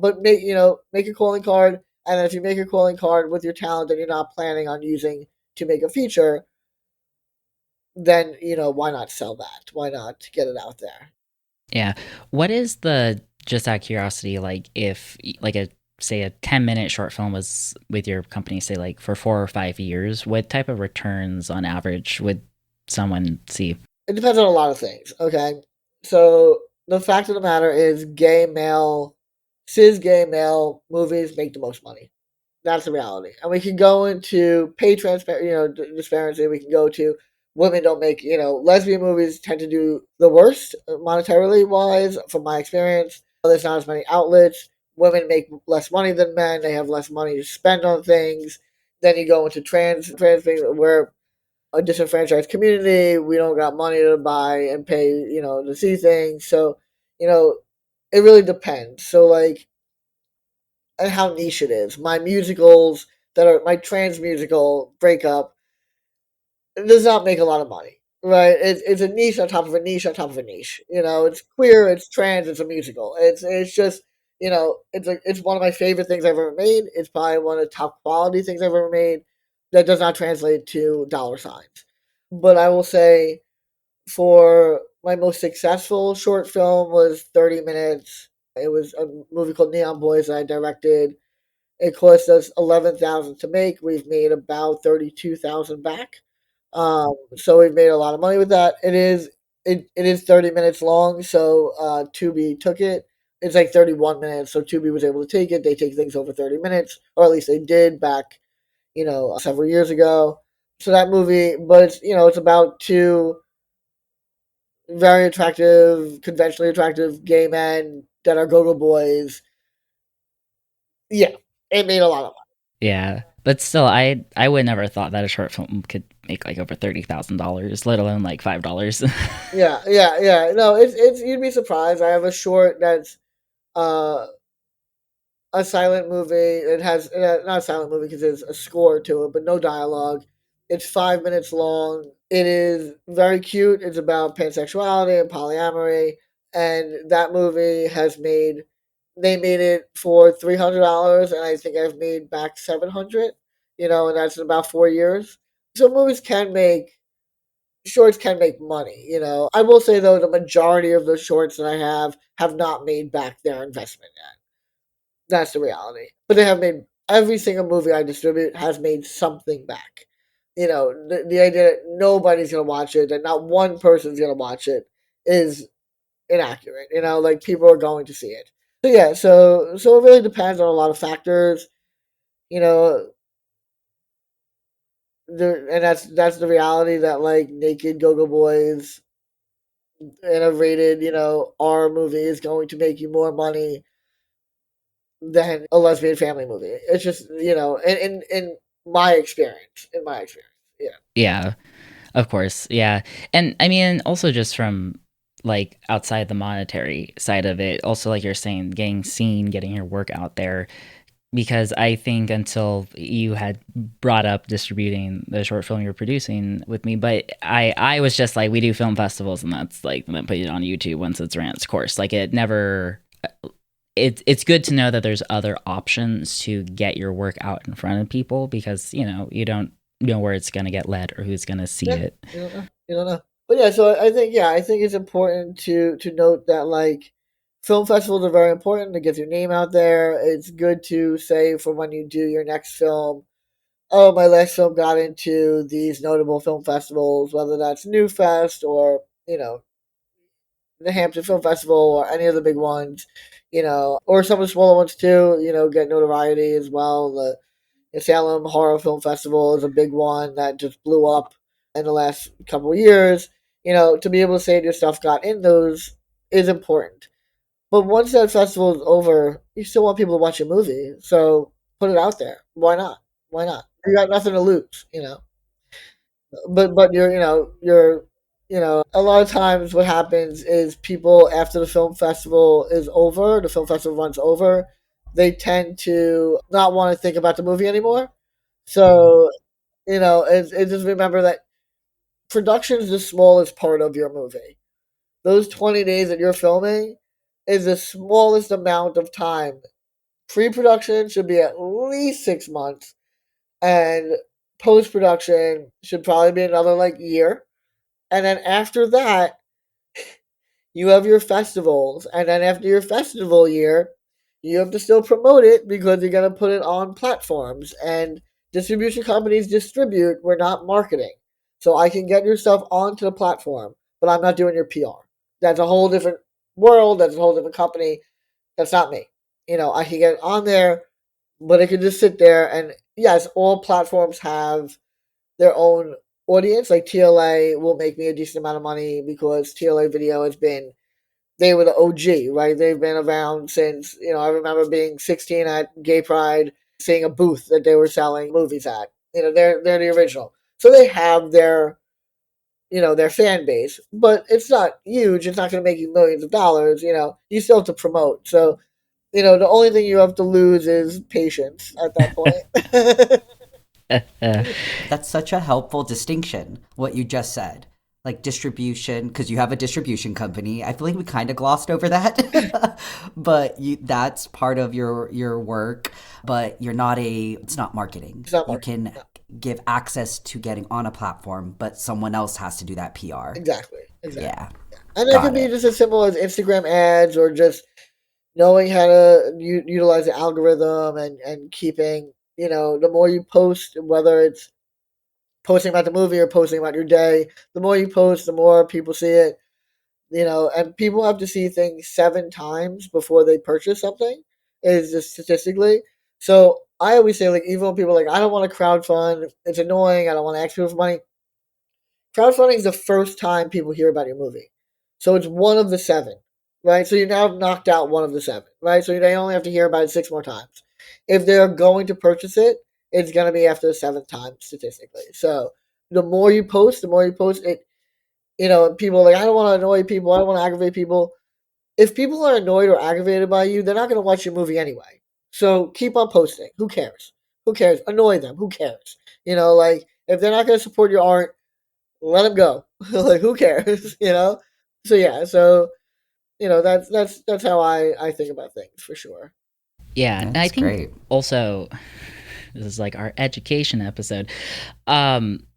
But make a calling card, and if you make a calling card with your talent that you're not planning on using to make a feature, then why not sell that? Why not get it out there? Yeah. What is the, just out of curiosity, like if like a say a 10-minute short film was with your company, say like for 4 or 5 years, what type of returns on average would someone see? It depends on a lot of things. Okay, so the fact of the matter is, cis gay male movies make the most money. That's the reality. And we can go into pay disparity. We can go to women don't make, lesbian movies tend to do the worst monetarily wise, from my experience. There's not as many outlets. Women make less money than men. They have less money to spend on things. Then you go into trans things where a disenfranchised community, we don't got money to buy and pay, to see things. So, you know, it really depends. So, like, and how niche it is. My musicals that are my trans musical breakup, it does not make a lot of money, right? It's a niche on top of a niche on top of a niche. It's queer, it's trans, it's a musical. It's just it's one of my favorite things I've ever made. It's probably one of the top quality things I've ever made. That does not translate to dollar signs, but I will say for my most successful short film was 30 minutes. It was a movie called Neon Boys that I directed. It cost us 11,000 to make. We've made about 32,000 back. So we've made a lot of money with that. It is 30 minutes long, so Tubi took it. It's like 31 minutes, so Tubi was able to take it. They take things over 30 minutes, or at least they did back, several years ago. So that movie, but it's about two very attractive, conventionally attractive gay men that are go-go boys. Yeah, it made a lot of money. Yeah. But still, I would never thought that a short film could make like over $30,000, let alone like $5. Yeah, yeah, yeah. No, it's you'd be surprised. I have a short that's uh a silent movie. Not a silent movie because there's a score to it, but no dialogue. It's 5 minutes long. It is very cute. It's about pansexuality and polyamory, and that movie has made. They made it for $300, and I think I've made back 700. And that's in about 4 years. So movies can make shorts can make money. I will say though, the majority of the shorts that I have not made back their investment yet. That's the reality. But they have made every single movie I distribute has made something back. The idea that nobody's gonna watch it, that not one person's gonna watch it, is inaccurate. Like people are going to see it. So yeah, so it really depends on a lot of factors. You know, and that's the reality that like naked go-go boys in a rated, R movie is going to make you more money than a lesbian family movie. It's just, in my experience. In my experience. Yeah. Yeah, of course. Yeah. And I mean, also just from like outside the monetary side of it, also like you're saying, getting seen, getting your work out there. Because I think until you had brought up distributing the short film you're producing with me, but I was just like, we do film festivals and that's like, then put it on YouTube once it's ran its course. Like it never, it's good to know that there's other options to get your work out in front of people because, you don't know where it's going to get led or who's going to see Yeah. it. You don't know. You don't know. But yeah, so I think it's important to note that like film festivals are very important to get your name out there. It's good to say for when you do your next film, oh, my last film got into these notable film festivals, whether that's New Fest or, the Hampton Film Festival or any of the big ones, or some of the smaller ones too, get notoriety as well. The Salem Horror Film Festival is a big one that just blew up in the last couple of years. To be able to say your stuff got in those is important. But once that festival is over, you still want people to watch your movie. So put it out there. Why not? Why not? You got nothing to lose. But a lot of times what happens is people after the film festival is over, the film festival runs over, they tend to not want to think about the movie anymore. So it's just remember that production is the smallest part of your movie. Those 20 days that you're filming is the smallest amount of time. Pre-production should be at least 6 months, and post-production should probably be another like year. And then after that, you have your festivals, and then after your festival year, you have to still promote it because you're gonna put it on platforms and distribution companies distribute. We're not marketing, so I can get your stuff onto the platform, but I'm not doing your PR. That's a whole different world. That's a whole different company. That's not me. I can get it on there, but it can just sit there. And yes, all platforms have their own audience. Like TLA will make me a decent amount of money because TLA Video has been, they were the OG, right? They've been around since, I remember being 16 at Gay Pride, seeing a booth that they were selling movies at. They're the original. So they have their fan base, but it's not huge. It's not going to make you millions of dollars. You still have to promote. So, the only thing you have to lose is patience at that point. That's such a helpful distinction, what you just said. Like distribution, because you have a distribution company. I feel like we kind of glossed over that, but that's part of your work. But you're not it's not marketing. It's not You marketing. can No. give access to getting on a platform, but someone else has to do that PR. Exactly. Exactly. Yeah, And that could got be it. just as simple as Instagram ads or just knowing how to utilize the algorithm and keeping, the more you post, whether it's posting about the movie or posting about your day. The more you post, the more people see it. And people have to see things 7 times before they purchase something, is just statistically. So I always say, like, even when people are like, I don't want to crowdfund, it's annoying, I don't want to ask people for money. Crowdfunding is the first time people hear about your movie. So it's one of the 7, right? So you now knocked out one of the 7, right? So they only have to hear about it 6 more times. If they're going to purchase it, it's going to be after the 7th time statistically. So the more you post, it, people are like, I don't want to annoy people, I don't want to aggravate people. If people are annoyed or aggravated by you, they're not going to watch your movie anyway. So keep on posting. Who cares? Who cares? Annoy them. Who cares? Like, if they're not going to support your art, let them go. Like, who cares? So yeah, so that's how I think about things for sure. Yeah, and I That's think great. also this is like our education episode. Um,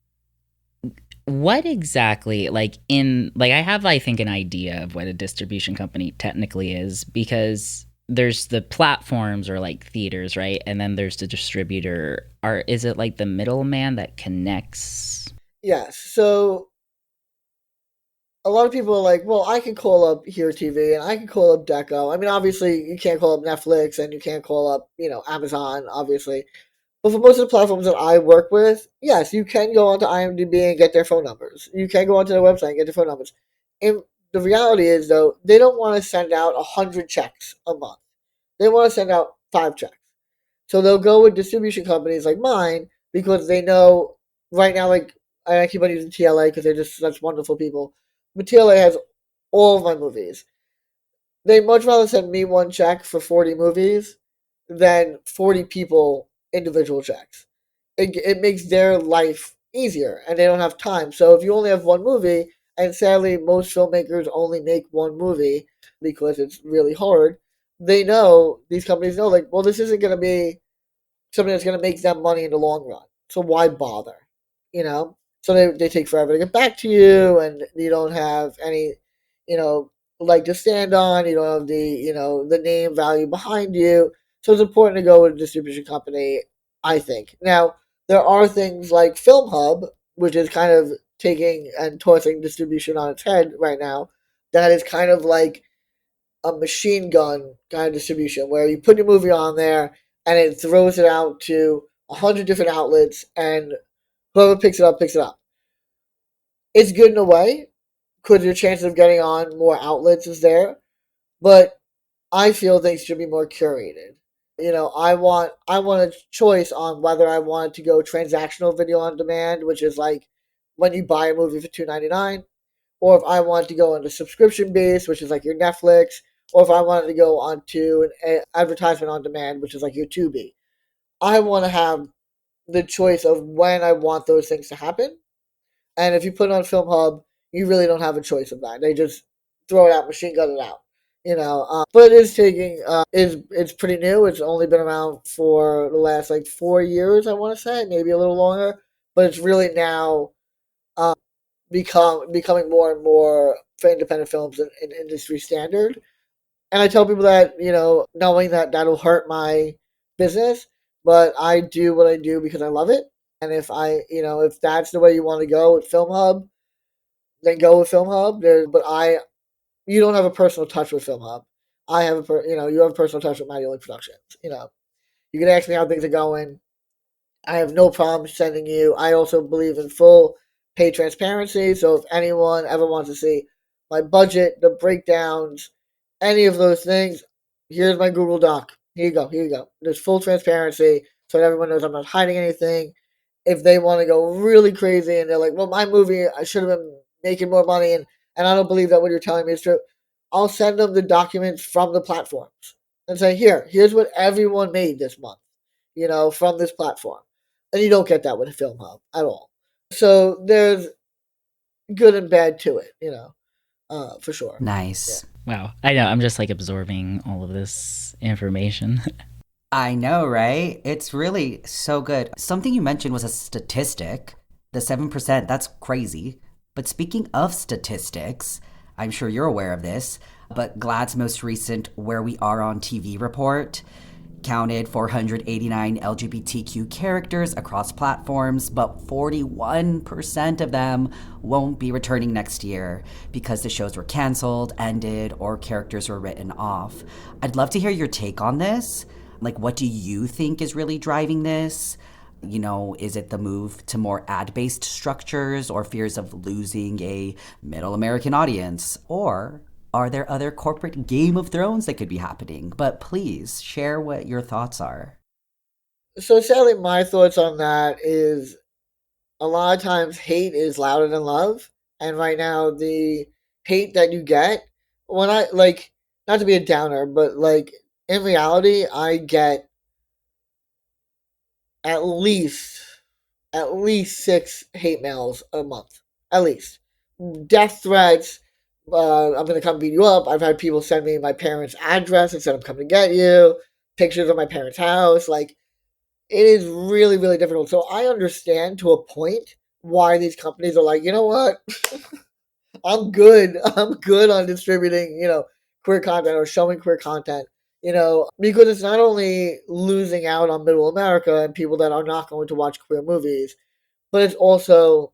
what exactly, I have, I think, an idea of what a distribution company technically is, because there's the platforms or like theaters, right? And then there's the distributor. Is it like the middleman that connects? Yes. So a lot of people are like, well, I can call up Here TV and I can call up Dekkoo. I mean, obviously, you can't call up Netflix and you can't call up, Amazon, obviously. But for most of the platforms that I work with, yes, you can go onto IMDb and get their phone numbers. You can go onto their website and get their phone numbers. And the reality is, though, they don't want to send out 100 checks a month. They want to send out 5 checks. So they'll go with distribution companies like mine because they know right now, like, I keep on using TLA because they're just such wonderful people. But TLA has all of my movies. They much rather send me one check for 40 movies than 40 people individual checks. It makes their life easier and they don't have time. So if you only have one movie, and sadly most filmmakers only make one movie because it's really hard, these companies know, like, well, this isn't going to be something that's going to make them money in the long run. So why bother? You know? So they take forever to get back to you, and you don't have any, like to stand on. You don't have the name value behind you. So it's important to go with a distribution company, I think. Now, there are things like Film Hub, which is kind of taking and tossing distribution on its head right now. That is kind of like a machine gun kind of distribution where you put your movie on there and it throws it out to 100 different outlets, and whoever picks it up picks it up. It's good in a way because your chance of getting on more outlets is there, but I feel things should be more curated. I want a choice on whether I want to go transactional video on demand, which is like when you buy a movie for $2.99, or if I want to go into subscription base, which is like your Netflix, or if I wanted to go onto an advertisement on demand, which is like your Tubi. I want to have the choice of when I want those things to happen. And if you put it on Film Hub, you really don't have a choice of that. They just throw it out, machine gun it out. But it is taking it's pretty new. It's only been around for the last like 4 years, I want to say, maybe a little longer. But it's really now uh, becoming more and more for independent films an industry standard. And I tell people that, knowing that that'll hurt my business, but I do what I do because I love it. And if that's the way you want to go with Film Hub, then go with Film Hub. You don't have a personal touch with Film Hub. I have you have a personal touch with Mattioli Productions. You can ask me how things are going. I have no problem sending you. I also believe in full pay transparency. So if anyone ever wants to see my budget, the breakdowns, any of those things, here's my Google Doc. Here you go. Here you go. There's full transparency so that everyone knows I'm not hiding anything. If they want to go really crazy and they're like, well, my movie, I should have been making more money, and I don't believe that what you're telling me is true, I'll send them the documents from the platforms and say, here's what everyone made this month, from this platform. And you don't get that with a Film Hub at all. So there's good and bad to it, for sure. Yeah. Nice. Wow, I know. I'm just like absorbing all of this information. I know, right? It's really so good. Something you mentioned was a statistic. The 7%, that's crazy. But speaking of statistics, I'm sure you're aware of this, but GLAAD's most recent Where We Are on TV report counted 489 LGBTQ characters across platforms, but 41% of them won't be returning next year because the shows were canceled, ended, or characters were written off. I'd love to hear your take on this. Like, what do you think is really driving this? Is it the move to more ad based structures or fears of losing a middle American audience? Or are there other corporate Game of Thrones that could be happening? But please share what your thoughts are. So sadly, my thoughts on that is a lot of times hate is louder than love, and right now the hate that you get when I like not to be a downer, but like in reality, I get at least at least six hate mails a month, at least death threats. I'm gonna come beat you up. I've had people send me my parents' address and said I'm coming to get you. Pictures of my parents' house, like it is really, really difficult. So I understand to a point why these companies are like, you know what, I'm good. I'm good on distributing, queer content or showing queer content. Because it's not only losing out on middle America and people that are not going to watch queer movies, but it's also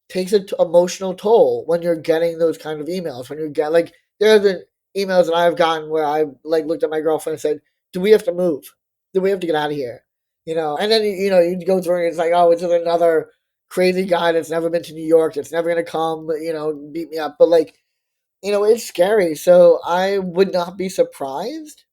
takes an emotional toll when you're getting those kind of emails. When you get like there have been emails that I've gotten where I like looked at my girlfriend and said, "Do we have to move? Do we have to get out of here?" And then you go through and it's like, "Oh, it's just another crazy guy that's never been to New York. That's never gonna come, beat me up." But like, it's scary. So I would not be surprised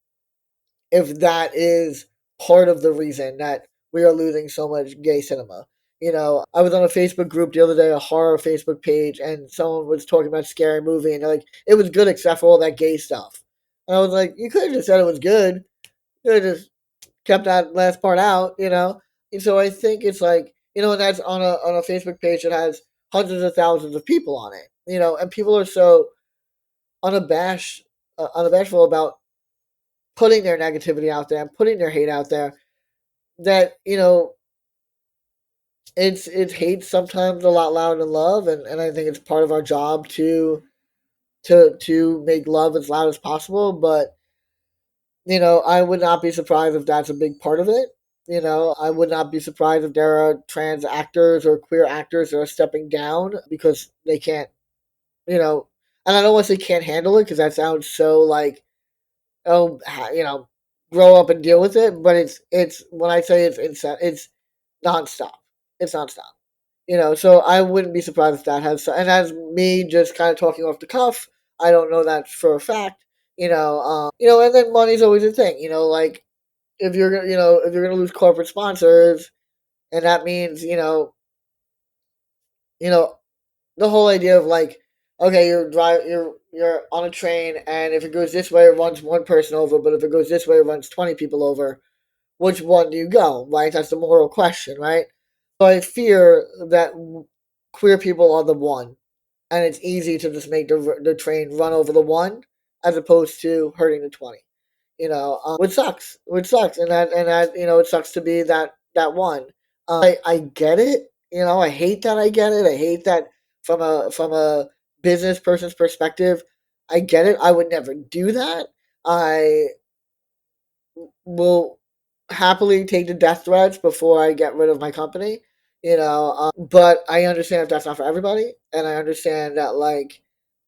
if that is part of the reason that we are losing so much gay cinema. I was on a Facebook group the other day, a horror Facebook page, and someone was talking about Scary Movie, and they're like, it was good except for all that gay stuff. And I was like, you could have just said it was good. You could have just kept that last part out. And so I think it's like, and that's on a Facebook page that has hundreds of thousands of people on it. And people are so unabashed, unabashful about putting their negativity out there and putting their hate out there that it's hate sometimes a lot louder than love, and I think it's part of our job to make love as loud as possible. But I would not be surprised if that's a big part of it. I would not be surprised if there are trans actors or queer actors that are stepping down because they can't, you know and I don't want to say can't handle it because that sounds so like, oh, grow up and deal with it. But it's when I say it's nonstop. It's nonstop. So I wouldn't be surprised if that has. And as me just kind of talking off the cuff, I don't know that for a fact. And then money's always a thing. Like if you're gonna lose corporate sponsors, and that means you know the whole idea of like, okay, you're on a train, and if it goes this way, it runs one person over, but if it goes this way, it runs 20 people over. Which one do you go? Right, that's the moral question, right? So I fear that queer people are the one, and it's easy to just make the train run over the one as opposed to hurting the 20. Which sucks, and that it sucks to be that one. I get it. I hate that. I get it. I hate that from a business person's perspective. I get it. I would never do that. I will happily take the death threats before I get rid of my company. But I understand if that's not for everybody, and I understand that like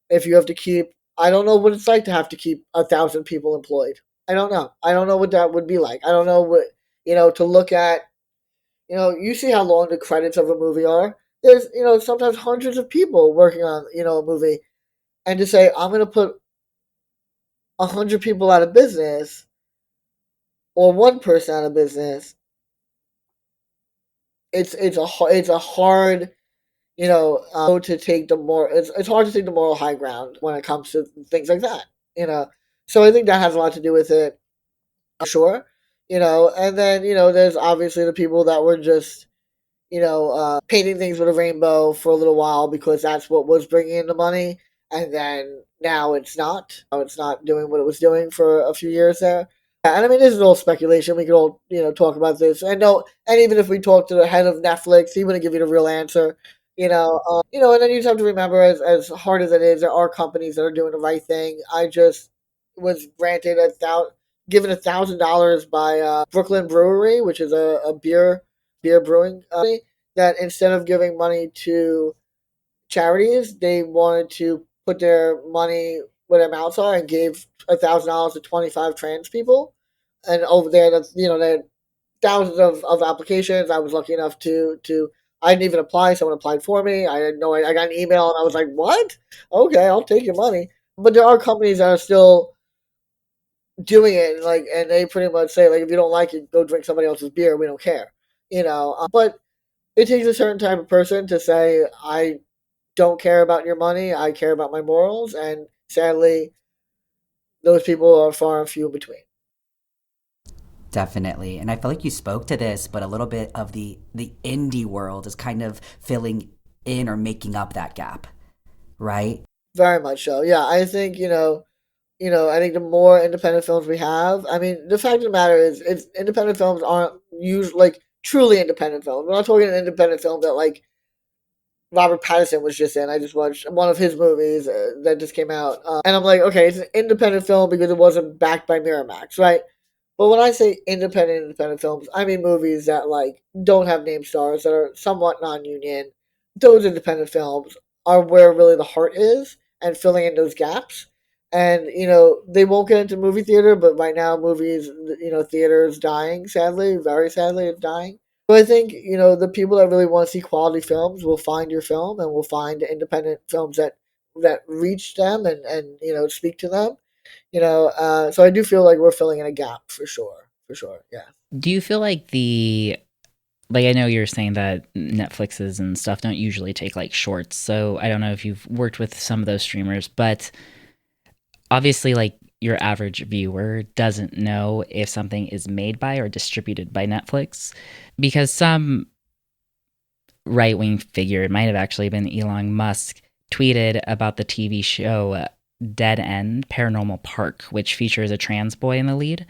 if you have to keep, I don't know what it's like to have to keep 1,000 people employed. I don't know. I don't know what that would be like. I don't know what to look at. You see how long the credits of a movie are. There's sometimes hundreds of people working on a movie, and to say I'm going to put 100 people out of business or one person out of business, it's a hard to take the more it's hard to take the moral high ground when it comes to things like that. So I think that has a lot to do with it, sure. And then there's obviously the people that were just painting things with a rainbow for a little while because that's what was bringing in the money, and then now it's not. It's not doing what it was doing for a few years there. And I mean, this is all speculation. We could all talk about this. And no, and even if we talk to the head of Netflix, he wouldn't give you the real answer. And then you just have to remember, as hard as it is, there are companies that are doing the right thing. I just was granted given $1,000 by Brooklyn Brewery, which is a beer brewing company, that instead of giving money to charities, they wanted to put their money where their mouths are and gave $1,000 to 25 trans people. And over there, that's they had thousands of applications. I was lucky enough to I didn't even apply. Someone applied for me. I had no. I got an email and I was like, "What? Okay, I'll take your money." But there are companies that are still doing it, like, and they pretty much say, like, if you don't like it, go drink somebody else's beer. We don't care, But it takes a certain type of person to say, I don't care about your money. I care about my morals, and sadly, those people are far and few in between. Definitely. And I feel like you spoke to this, but a little bit of the indie world is kind of filling in or making up that gap, right? Very much so. Yeah, I think I think the more independent films we have, I mean, the fact of the matter is, it's independent films aren't used like truly independent films. We're not talking an independent film that like Robert Pattinson was just in. I just watched one of his movies that just came out, and I'm like, okay, it's an independent film because it wasn't backed by Miramax, right? But when I say independent films, I mean movies that like don't have name stars, that are somewhat non-union. Those independent films are where really the heart is, and filling in those gaps. And they won't get into movie theater, but right now movies, theater is dying. Sadly, very sadly, it's dying. So I think the people that really want to see quality films will find your film, and will find independent films that reach them, and speak to them. So I do feel like we're filling in a gap for sure. Yeah. Do you feel like I know you're saying that Netflixes and stuff don't usually take like shorts, so I don't know if you've worked with some of those streamers, but obviously, like, your average viewer doesn't know if something is made by or distributed by Netflix, because some right wing figure, it might have actually been Elon Musk, tweeted about the TV show Dead End Paranormal Park, which features a trans boy in the lead.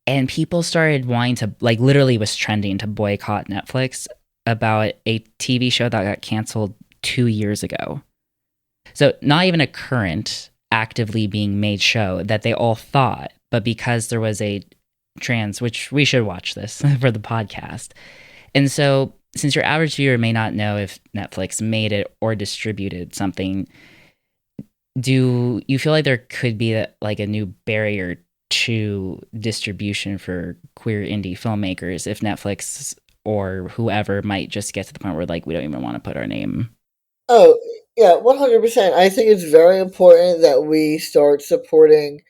And people started wanting to, like, literally was trending to boycott Netflix about a TV show that got canceled 2 years ago. So, not even a current actively being made show that they all thought, but because there was a trans, which we should watch this for the podcast. And so, since your average viewer may not know if Netflix made it or distributed something, do you feel like there could be like a new barrier to distribution for queer indie filmmakers if Netflix or whoever might just get to the point where, like, we don't even want to put our name? Oh, yeah, 100%. I think it's very important that we start supporting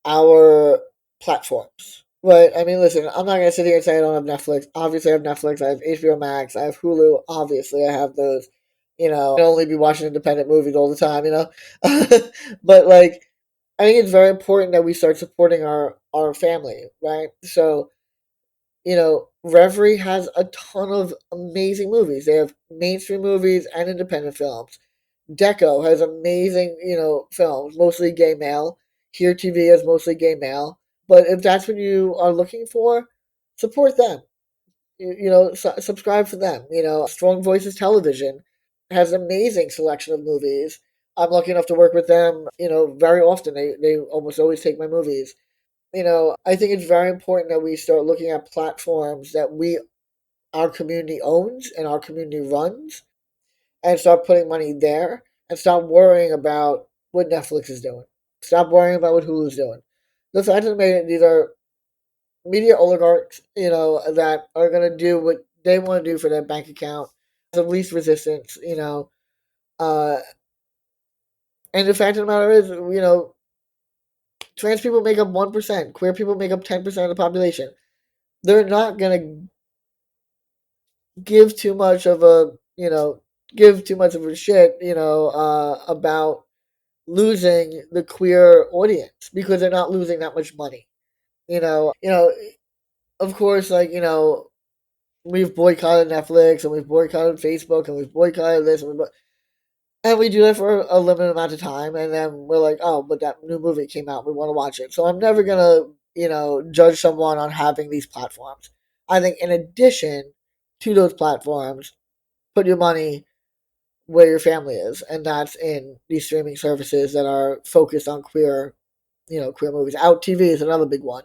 our platforms. Right? I mean, listen, I'm not going to sit here and say I don't have Netflix. Obviously, I have Netflix, I have HBO Max, I have Hulu. Obviously, I have those. I can only be watching independent movies all the time. But, like, I think it's very important that we start supporting our family, right? So, Reverie has a ton of amazing movies. They have mainstream movies and independent films. Dekkoo has amazing, films, mostly gay male. Here TV is mostly gay male. But if that's what you are looking for, support them. Subscribe for them. Strong Voices Television has an amazing selection of movies. I'm lucky enough to work with them, very often. They almost always take my movies. I think it's very important that we start looking at platforms that our community owns and our community runs, and start putting money there, and stop worrying about what Netflix is doing. Stop worrying about what Hulu's doing. The fact of the matter, these are media oligarchs, that are going to do what they want to do for their bank account. The least resistance, uh, and the fact of the matter is, trans people make up 1%, queer people make up 10% of the population. They're not going to give too much of a, give too much of a shit, about losing the queer audience, because they're not losing that much money. Of course, like, we've boycotted Netflix, and we've boycotted Facebook, and we've boycotted this, and we do that for a limited amount of time, and then we're like, oh, but that new movie came out, we want to watch it. So I'm never gonna, judge someone on having these platforms. I think in addition to those platforms, put your money where your family is, and that's in these streaming services that are focused on queer queer movies. Out TV is another big one.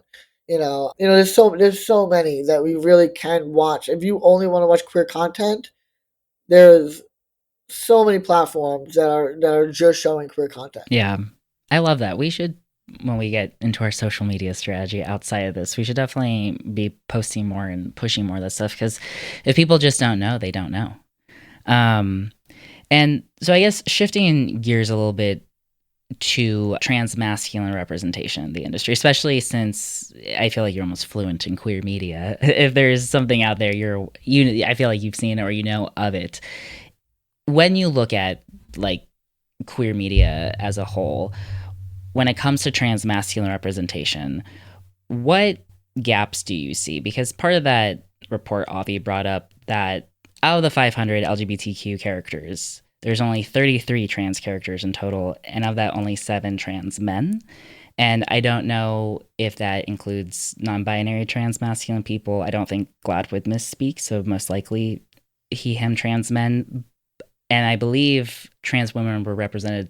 There's so many that we really can watch. If you only want to watch queer content, there's so many platforms that are just showing queer content. Yeah, I love that. We should, when we get into our social media strategy outside of this, we should definitely be posting more and pushing more of this stuff, because if people just don't know, they don't know. And so I guess shifting gears a little bit to trans masculine representation in the industry, especially since I feel like you're almost fluent in queer media. If there's something out there I feel like you've seen it or you know of it. When you look at like queer media as a whole, when it comes to trans masculine representation, what gaps do you see? Because part of that report, Avi, brought up that out of the 500 LGBTQ characters, there's only 33 trans characters in total, and of that, only 7 trans men. And I don't know if that includes non-binary trans masculine people. I don't think Glad would misspeak, so most likely he, him trans men. And I believe trans women were represented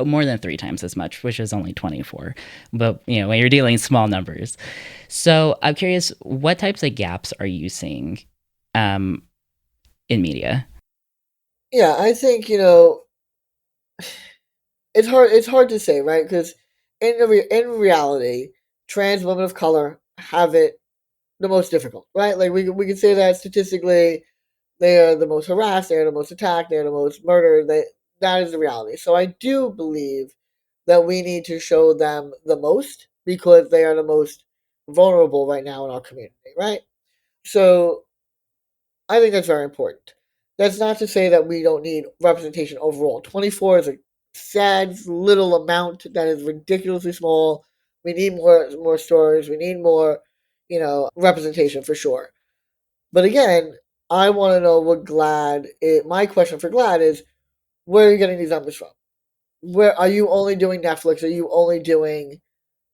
more than 3 times as much, which is only 24. But, when you're dealing small numbers. So I'm curious, what types of gaps are you seeing in media? Yeah, I think it's hard to say, right? Because in reality, trans women of color have it the most difficult, right? Like we can say that statistically, they are the most harassed, they are the most attacked, they are the most murdered. That is the reality. So I do believe that we need to show them the most because they are the most vulnerable right now in our community, right? So I think that's very important. That's not to say that we don't need representation overall. 24 is a sad little amount that is ridiculously small. We need more stories. We need more, representation for sure. But again, I want to know what my question for Glad is, where are you getting these numbers from? Where are you only doing Netflix? Are you only doing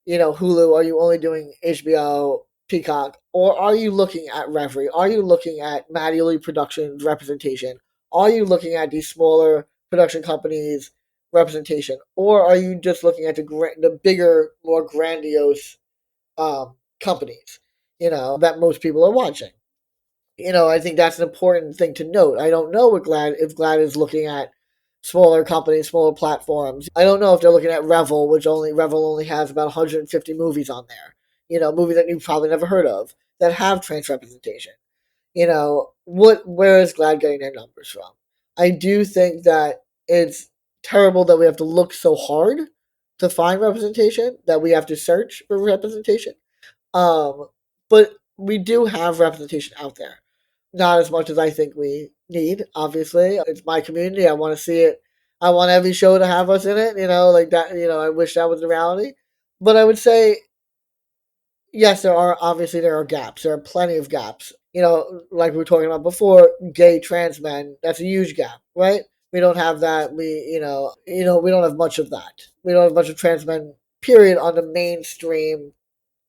Hulu? Are you only doing HBO, Peacock? Or are you looking at Reverie? Are you looking at Mattioli Productions representation? Are you looking at these smaller production companies representation? Or are you just looking at the bigger, more grandiose companies, that most people are watching? I think that's an important thing to note. I don't know if Glad is looking at smaller companies, smaller platforms. I don't know if they're looking at Revel only has about 150 movies on there. Movies that you've probably never heard of that have trans representation. Where is Glad getting their numbers from? I do think that it's terrible that we have to look so hard to find representation, that we have to search for representation. But we do have representation out there. Not as much as I think we need, obviously. It's my community. I want to see it. I want every show to have us in it, like that. I wish that was the reality. But I would say, yes, there are gaps. There are plenty of gaps. Like we were talking about before, gay trans men, that's a huge gap, right? We don't have that. We don't have much of that. We don't have much of trans men, period, on the mainstream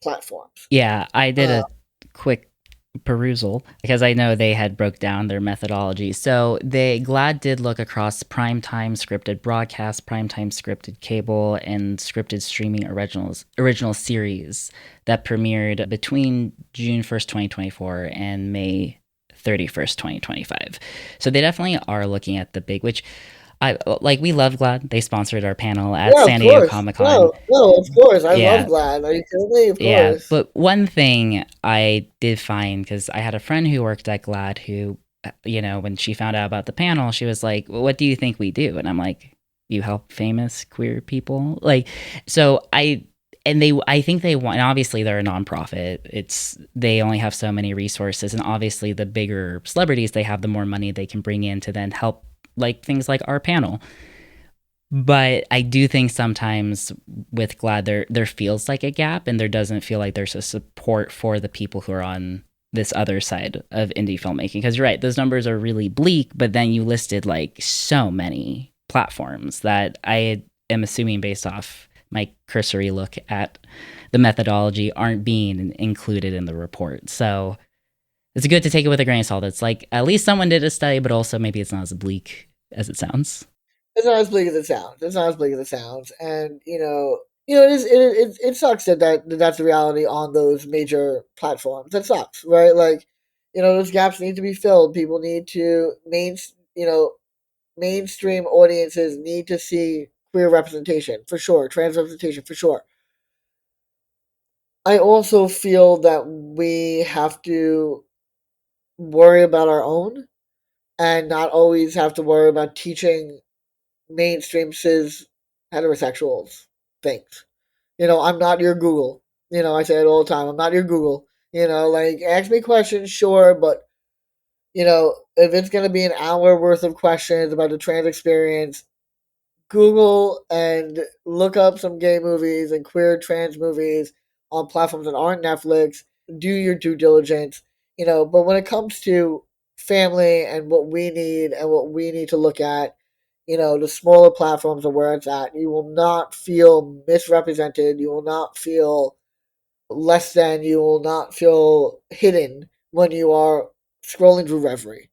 platforms. Yeah, I did a quick perusal because I know they had broke down their methodology. So Glad did look across primetime scripted broadcast, primetime scripted cable, and scripted streaming original series that premiered between June 1st, 2024 and May 31st, 2025. So they definitely are looking at the big, which we love Glad. They sponsored our panel at San Diego Comic-Con. No, of course. I love Glad. Are you kidding me? Of course. But one thing I did find, because I had a friend who worked at Glad who, when she found out about the panel, she was like, well, what do you think we do? And I'm like, you help famous queer people? I think they want, and obviously they're a nonprofit. They only have so many resources. And obviously the bigger celebrities they have, the more money they can bring in to then help things like our panel. But I do think sometimes with Glad there feels like a gap, and there doesn't feel like there's a support for the people who are on this other side of indie filmmaking. Because you're right, those numbers are really bleak, but then you listed so many platforms that I am assuming, based off my cursory look at the methodology, aren't being included in the report. So it's good to take it with a grain of salt. It's at least someone did a study, but also maybe it's not as bleak as it sounds. It's not as bleak as it sounds. And, it sucks that's the reality on those major platforms. That sucks, right? Like, those gaps need to be filled. People need to mainstream audiences need to see queer representation for sure, trans representation for sure. I also feel that we have to worry about our own and not always have to worry about teaching mainstream cis heterosexuals things. I'm not your Google. I say it all the time. I'm not your Google. Like, ask me questions, sure, but if it's gonna be an hour worth of questions about the trans experience, Google and look up some gay movies and queer trans movies on platforms that aren't Netflix. Do your due diligence. But when it comes to family and what we need to look at, the smaller platforms are where it's at. You will not feel misrepresented. You will not feel less than. You will not feel hidden when you are scrolling through Reverie,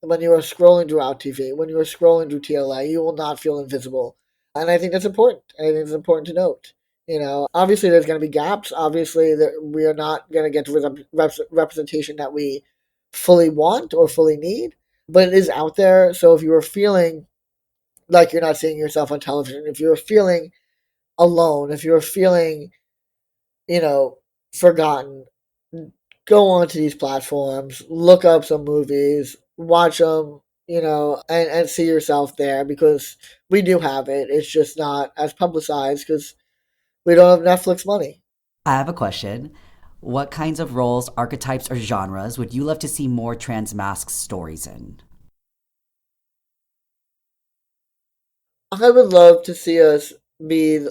when you are scrolling through TV, when you are scrolling through TLA. You will not feel invisible. And I think that's important. I think it's important to note. Obviously there's going to be gaps. Obviously, that we are not going to get the representation that we fully want or fully need, but it is out there. So if you are feeling like you're not seeing yourself on television, if you're feeling alone, if you're feeling, you know, forgotten, go onto these platforms, look up some movies, watch them, and see yourself there, because we do have it. It's just not as publicized because we don't have Netflix money. I have a question. What kinds of roles, archetypes, or genres would you love to see more trans masc stories in? I would love to see us be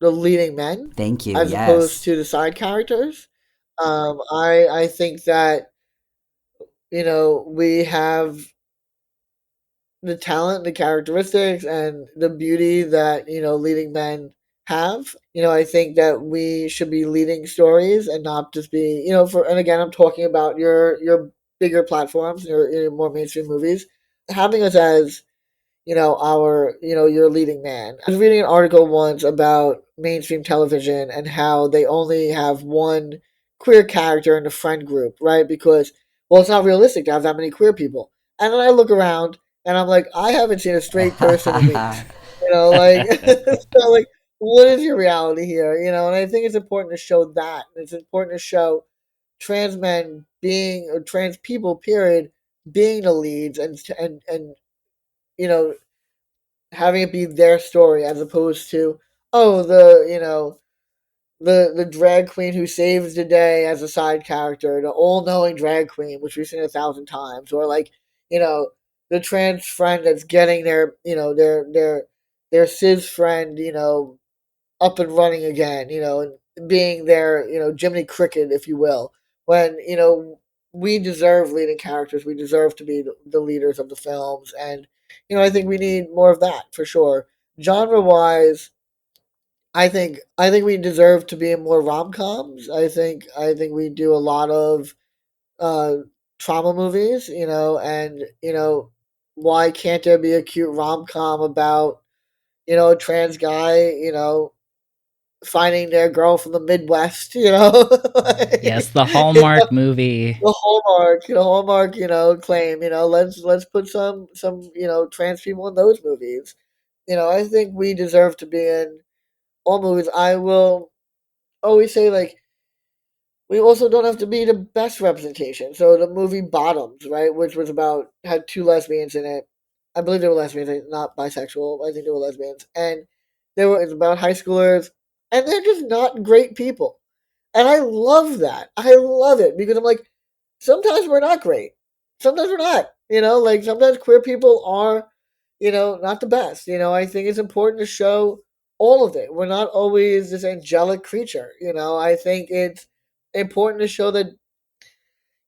the leading men Thank you. as opposed Yes. to the side characters. I think that we have the talent, the characteristics, and the beauty that leading men have. I think that we should be leading stories and not just be for. And again, I'm talking about your bigger platforms, your more mainstream movies, having us as your leading man. I was reading an article once about mainstream television and how they only have one queer character in the friend group, right? Because, well, it's not realistic to have that many queer people. And then I look around and I'm like, I haven't seen a straight person in weeks. Like, so like, what is your reality here? And I think it's important to show that. It's important to show trans men being, or trans people, period, being the leads, and you know having it be their story, as opposed to, oh, the drag queen who saves the day as a side character, the all knowing drag queen, which we've seen 1,000 times, or like you know the trans friend that's getting their cis friend up and running again, and being their Jiminy Cricket, if you will, when we deserve leading characters, we deserve to be the leaders of the films, and I think we need more of that for sure. Genre wise, I think we deserve to be in more rom coms. I think we do a lot of uh, trauma movies, and why can't there be a cute rom com about a trans guy, finding their girl from the Midwest, Yes, the You know, Hallmark movie. the Hallmark, claim, let's put some, trans people in those movies. I think we deserve to be in all movies. I will always say, like, we also don't have to be the best representation. So the movie Bottoms, right, which was about, had two lesbians in it. I believe they were lesbians, not bisexual. I think they were lesbians, and it's about high schoolers, and they're just not great people. And I love that. I love it because I'm like, sometimes we're not great. Sometimes we're not. Like, sometimes queer people are, not the best. I think it's important to show all of it. We're not always this angelic creature. I think it's important to show that,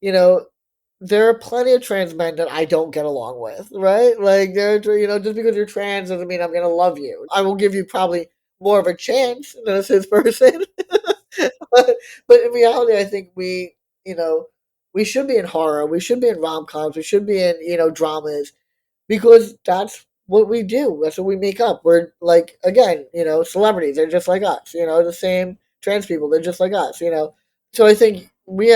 you know, there are plenty of trans men that I don't get along with, right? Like, just because you're trans doesn't mean I'm gonna love you. I will give you probably more of a chance than a cis person, but in reality, I think you know, we should be in horror, we should be in rom coms, we should be in dramas, because that's what we do. That's what we make up. We're like, again, celebrities. They're just like us. The same trans people. They're just like us. So I think we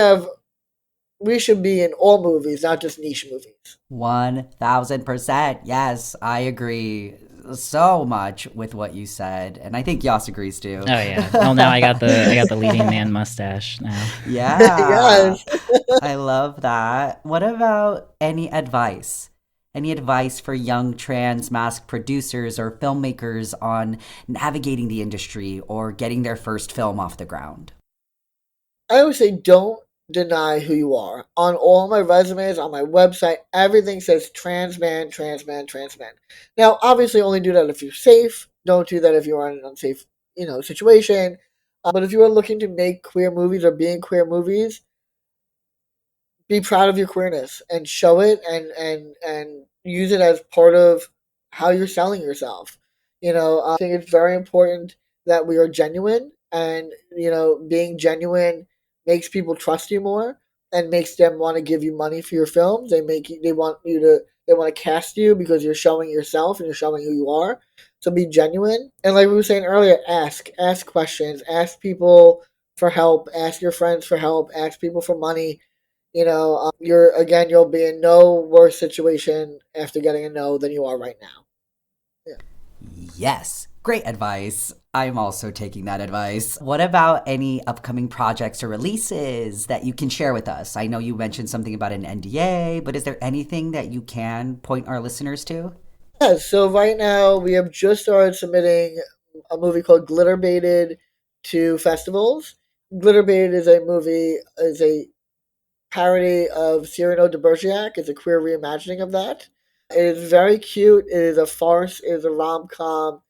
should be in all movies, not just niche movies. 1000%. Yes, I agree so much with what you said, and I think Yas agrees too. Oh yeah. Well, now I got the leading man mustache now. Yeah, Yes. I love that. What about any advice? Any advice for young trans mask producers or filmmakers on navigating the industry or getting their first film off the ground? I always say don't deny who you are. On all my resumes, on my website, everything says trans man, trans man, trans man. Now, obviously, only do that if you're safe. Don't do that if you're in an unsafe, situation. But if you are looking to make queer movies or be in queer movies, be proud of your queerness and show it and use it as part of how you're selling yourself. I think it's very important that we are genuine, and being genuine makes people trust you more and makes them want to give you money for your films. They want to cast you because you're showing yourself and you're showing who you are. So be genuine, and like we were saying earlier, ask questions, ask people for help, ask your friends for help, ask people for money. You'll be in no worse situation after getting a no than you are right now. Yeah. Yes, great advice. I'm also taking that advice. What about any upcoming projects or releases that you can share with us? I know you mentioned something about an NDA, but is there anything that you can point our listeners to? Yeah, so right now we have just started submitting a movie called Glitter Baited to festivals. Glitter Baited is a parody of Cyrano de Bergerac. It's a queer reimagining of that. It is very cute. It is a farce. It is a rom com.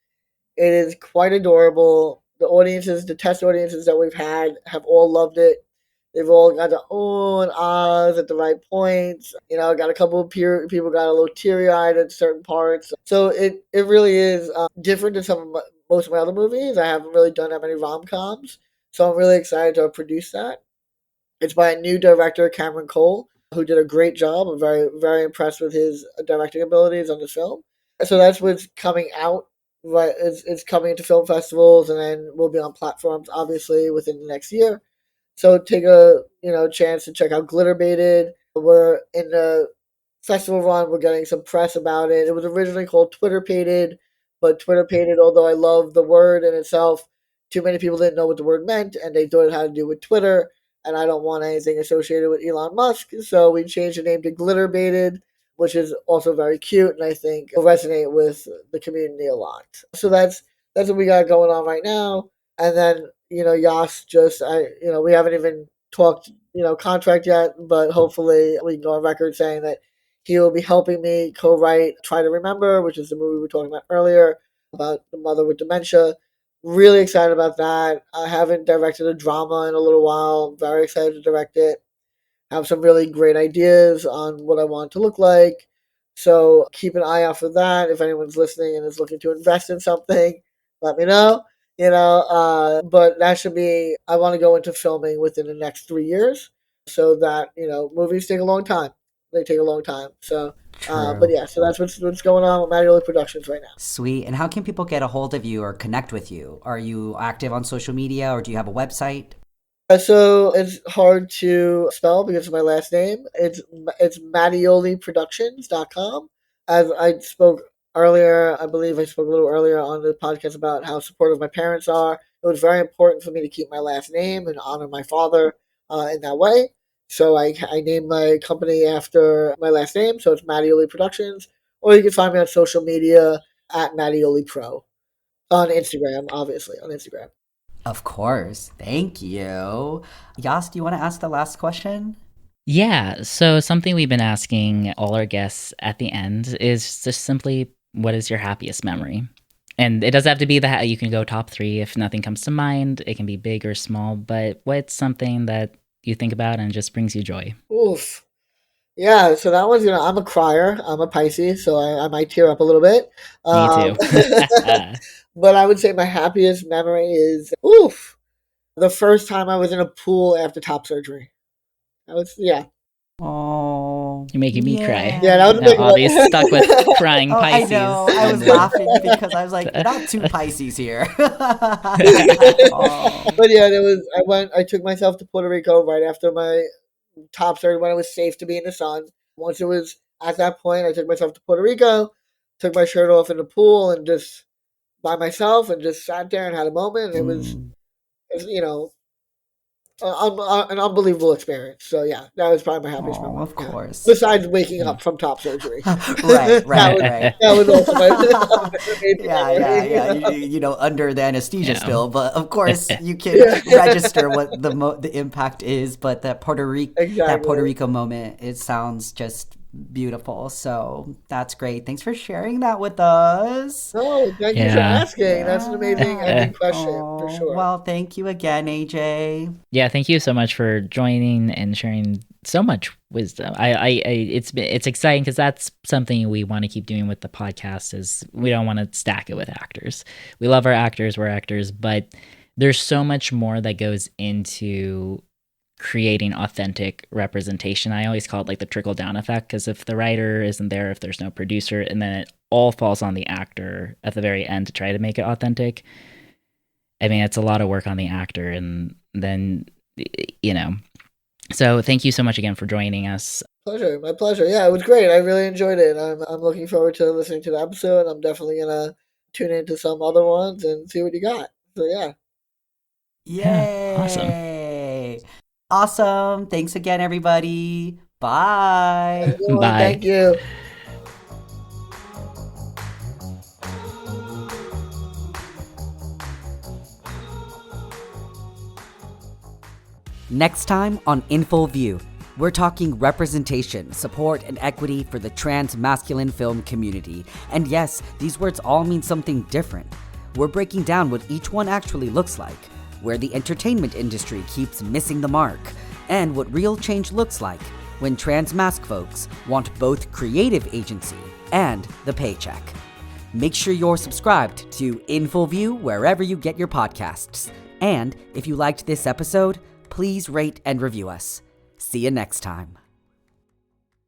It is quite adorable. The test audiences that we've had have all loved it. They've all got the oh and ahs at the right points. Got a couple of people got a little teary eyed at certain parts. So it really is different than most of my other movies. I haven't really done that many rom coms, so I'm really excited to produce that. It's by a new director, Cameron Cole, who did a great job. I'm very, very impressed with his directing abilities on this film. So that's what's coming out. Right, it's coming into film festivals, and then we'll be on platforms obviously within the next year. So take a chance to check out Glitter Baited. We're in the festival run. We're getting some press about it. It was originally called Twitter Pated, but Twitter Pated, although I love the word in itself, too many people didn't know what the word meant, and they thought it had to do with Twitter. And I don't want anything associated with Elon Musk, so we changed the name to Glitter Baited, which is also very cute, and I think will resonate with the community a lot. So that's what we got going on right now. And then Yas we haven't even talked contract yet, but hopefully we can go on record saying that he will be helping me co-write Try to Remember, which is the movie we were talking about earlier about the mother with dementia. Really excited about that. I haven't directed a drama in a little while. I'm very excited to direct it. Have some really great ideas on what I want it to look like. So keep an eye out for that. If anyone's listening and is looking to invest in something, let me know. But that should be. I want to go into filming within the next 3 years, so that movies take a long time. They take a long time. So, but True. yeah, so that's what's going on with Mattioli Productions right now. Sweet. And how can people get a hold of you or connect with you? Are you active on social media or do you have a website? So it's hard to spell because of my last name. It's mattioliproductions.com. As I spoke earlier, I believe I spoke a little earlier on the podcast about how supportive my parents are. It was very important for me to keep my last name and honor my father in that way. So I named my company after my last name. So it's Mattioli Productions. Or you can find me on social media at Mattioli Pro on Instagram, obviously, on Instagram. Of course. Thank you. Yas, do you want to ask the last question? Yeah, so something we've been asking all our guests at the end is just simply, what is your happiest memory? And it doesn't have to be that you can go top three if nothing comes to mind. It can be big or small, but what's something that you think about and just brings you joy? Oof. Yeah, so that one's I'm a crier. I'm a Pisces, so I might tear up a little bit. Me too. But I would say my happiest memory is the first time I was in a pool after top surgery. I was yeah. Oh, You're making me cry. Yeah, that was a Now big one. Avi's stuck with crying Oh, Pisces. I know. I was and- laughing because I was like, not two Pisces here. Oh. But yeah, I took myself to Puerto Rico right after my top started, when it was safe to be in the sun. Once it was at that point, I took myself to Puerto Rico, took my shirt off in the pool, and just by myself, and just sat there and had a moment. It was, an unbelievable experience. So yeah, that was probably my happiest moment. Of Yeah. course. Besides waking up from top surgery. Right. That was also my amazing memory. Yeah. Under the anesthesia Yeah. still, but of course you can register what the impact is. But that Puerto Rico moment, it sounds just beautiful. So that's great. Thanks for sharing that with us. Oh, thank you for asking. That's an amazing ending question for sure. Well, thank you again, AJ. Yeah, thank you so much for joining and sharing so much wisdom. It's exciting because that's something we want to keep doing with the podcast. Is we don't want to stack it with actors. We love our actors, we're actors, but there's so much more that goes into creating authentic representation. I always call it like the trickle down effect, because if the writer isn't there, if there's no producer, and then it all falls on the actor at the very end to try to make it authentic. I mean, it's a lot of work on the actor, and then, so thank you so much again for joining us. My pleasure. Yeah, it was great. I really enjoyed it. I'm looking forward to listening to the episode. I'm definitely gonna tune into some other ones and see what you got. So yeah. Yay! Awesome. Thanks again, everybody. Bye. Bye. Thank you. Next time on In Full View, we're talking representation, support, and equity for the trans masculine film community. And yes, these words all mean something different. We're breaking down what each one actually looks like, where the entertainment industry keeps missing the mark, and what real change looks like when trans masc folks want both creative agency and the paycheck. Make sure you're subscribed to In Full View wherever you get your podcasts. And if you liked this episode, please rate and review us. See you next time.